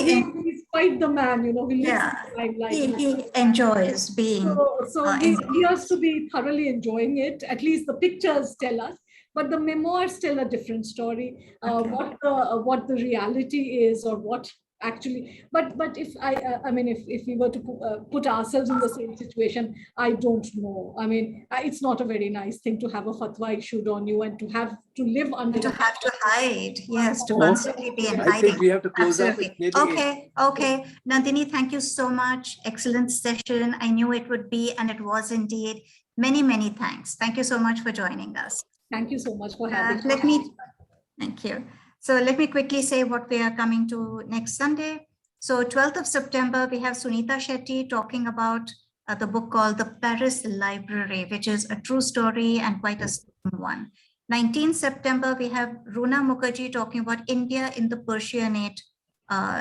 quite the man, who lives Yeah, in the limelight. he enjoys being. So in he the appears to news. be thoroughly enjoying it. At least the pictures tell us. But the memoirs tell a different story. Okay. What the reality is, or what actually. But if I mean, if we were to put ourselves in the same situation, I don't know. I mean, it's not a very nice thing to have a fatwa issued on you and to have to live under. To have to hide, yes, to Oh, constantly be in I think hiding. we have to close up. Absolutely. It's nearly 8. Okay. Nandini, thank you so much. Excellent session. I knew it would be, and it was indeed. Many, many thanks. Thank you so much for joining us. Thank you so much for having me. Thank you. So let me quickly say what we are coming to next Sunday. So 12th of September, we have Sunita Shetty talking about the book called The Paris Library, which is a true story and quite a strong one. 19th September, we have Runa Mukherjee talking about India in the Persianate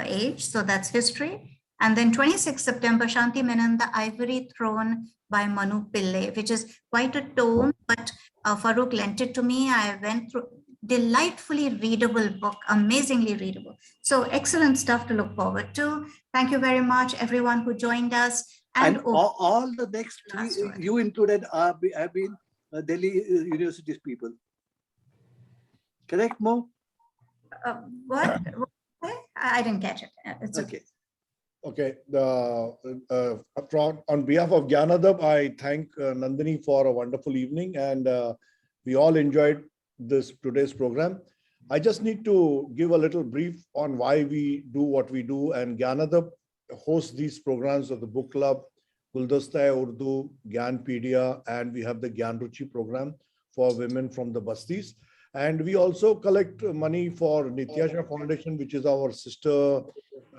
age. So that's history. And then 26th September, Shanti Menon, The Ivory Throne by Manu Pillai, which is quite a tome, but Farooq lent it to me. I went through delightfully readable book, amazingly readable. So excellent stuff to look forward to. Thank you very much, everyone who joined us. And all the next Last 3, word. you included, have been Delhi University's people. Correct, Mo? What? I didn't catch it. It's okay. Okay. Okay. On behalf of Gyanadab, I thank Nandini for a wonderful evening, and we all enjoyed today's program. I just need to give a little brief on why we do what we do, and Gyanadab hosts these programs of the book club, Guldasta-e-Urdu, Gyanpedia, and we have the Gyan Ruchi program for women from the Bastis. And we also collect money for Nityasha Foundation, which is our sister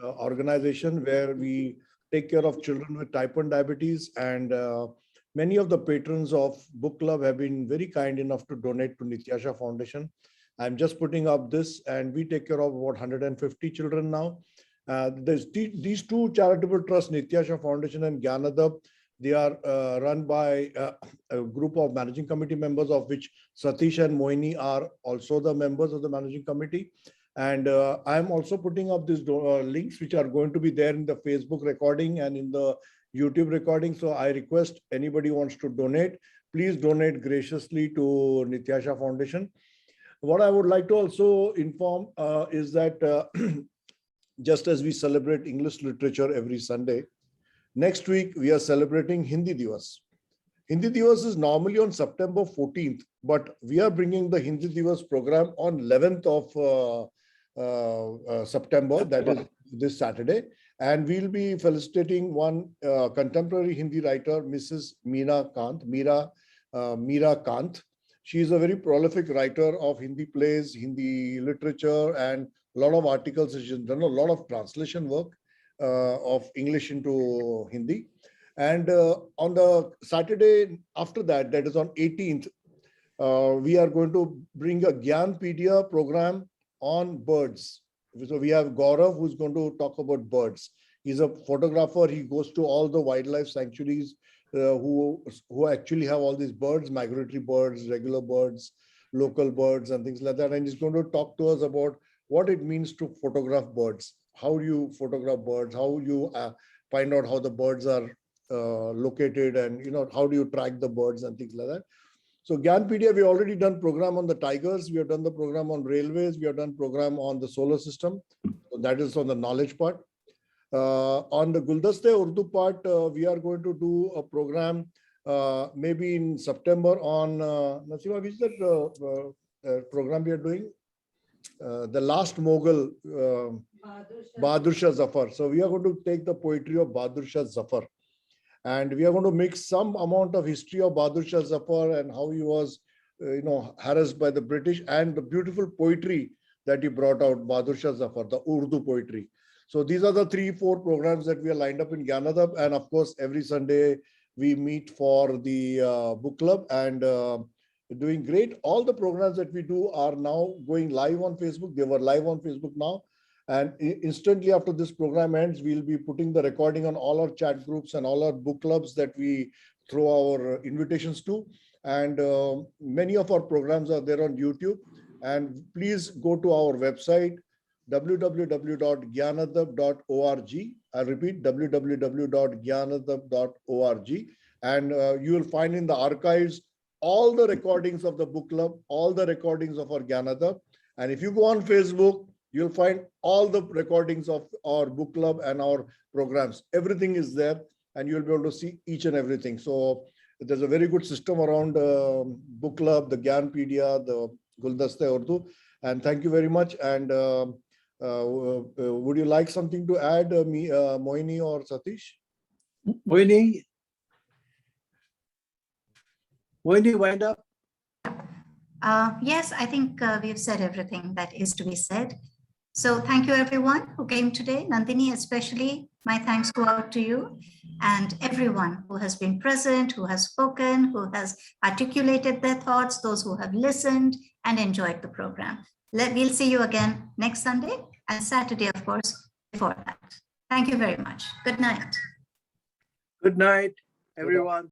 organization, where we take care of children with type 1 diabetes. And many of the patrons of book club have been very kind enough to donate to Nityasha Foundation. I'm just putting up this, and we take care of about 150 children now. These two charitable trusts, Nityasha Foundation and Gyanadab, they are run by a group of managing committee members, of which Satish and Moini are also the members of the managing committee. And I'm also putting up these links, which are going to be there in the Facebook recording and in the YouTube recording. So I request anybody who wants to donate, please donate graciously to Nityasha Foundation. What I would like to also inform is that just as we celebrate English literature every Sunday, next week we are celebrating Hindi Divas. Hindi Divas is normally on September 14th, but we are bringing the Hindi Divas program on 11th of September, that is this Saturday. And we'll be felicitating one contemporary Hindi writer, Mrs. Meera Kant. She is a very prolific writer of Hindi plays, Hindi literature, and a lot of articles. She's done a lot of translation work of English into Hindi. And on the Saturday after that, that is on 18th, we are going to bring a Gyanpedia program on birds. So we have Gaurav, who's going to talk about birds. He's a photographer. He goes to all the wildlife sanctuaries who actually have all these birds, migratory birds, regular birds, local birds, and things like that. And he's going to talk to us about what it means to photograph birds. How do you photograph birds? How you find out how the birds are located, and how do you track the birds and things like that. So Gyanpedia, we already done program on the tigers. We have done the program on railways. We have done program on the solar system. So that is on the knowledge part. On the Guldasta-e-Urdu part, we are going to do a program maybe in September on Nasima, which is that program we are doing? The Last Mughal, Bahadur Shah Zafar. So we are going to take the poetry of Bahadur Shah Zafar, and we are going to mix some amount of history of Bahadur Shah Zafar and how he was, harassed by the British, and the beautiful poetry that he brought out, Bahadur Shah Zafar, the Urdu poetry. So these are the 3-4 programs that we are lined up in Gyanadab. And of course, every Sunday we meet for the book club, and doing great. All the programs that we do are now going live on Facebook. They were live on Facebook now. And instantly after this program ends, we'll be putting the recording on all our chat groups and all our book clubs that we throw our invitations to. And many of our programs are there on YouTube. And please go to our website, www.gyanadab.org. I repeat, www.gyanadab.org. And you will find in the archives all the recordings of the book club, all the recordings of our Gyanadab. And if you go on Facebook, you'll find all the recordings of our book club and our programs. Everything is there, and you'll be able to see each and everything. So there's a very good system around book club, the Gyanpedia, the Guldasta Urdu. And thank you very much. And would you like something to add, Moini or Satish? Moini, wind up. Yes, I think we've said everything that is to be said. So thank you everyone who came today. Nandini, especially, my thanks go out to you and everyone who has been present, who has spoken, who has articulated their thoughts, those who have listened and enjoyed the program. We'll see you again next Sunday and Saturday, of course, before that. Thank you very much. Good night. Good night, everyone.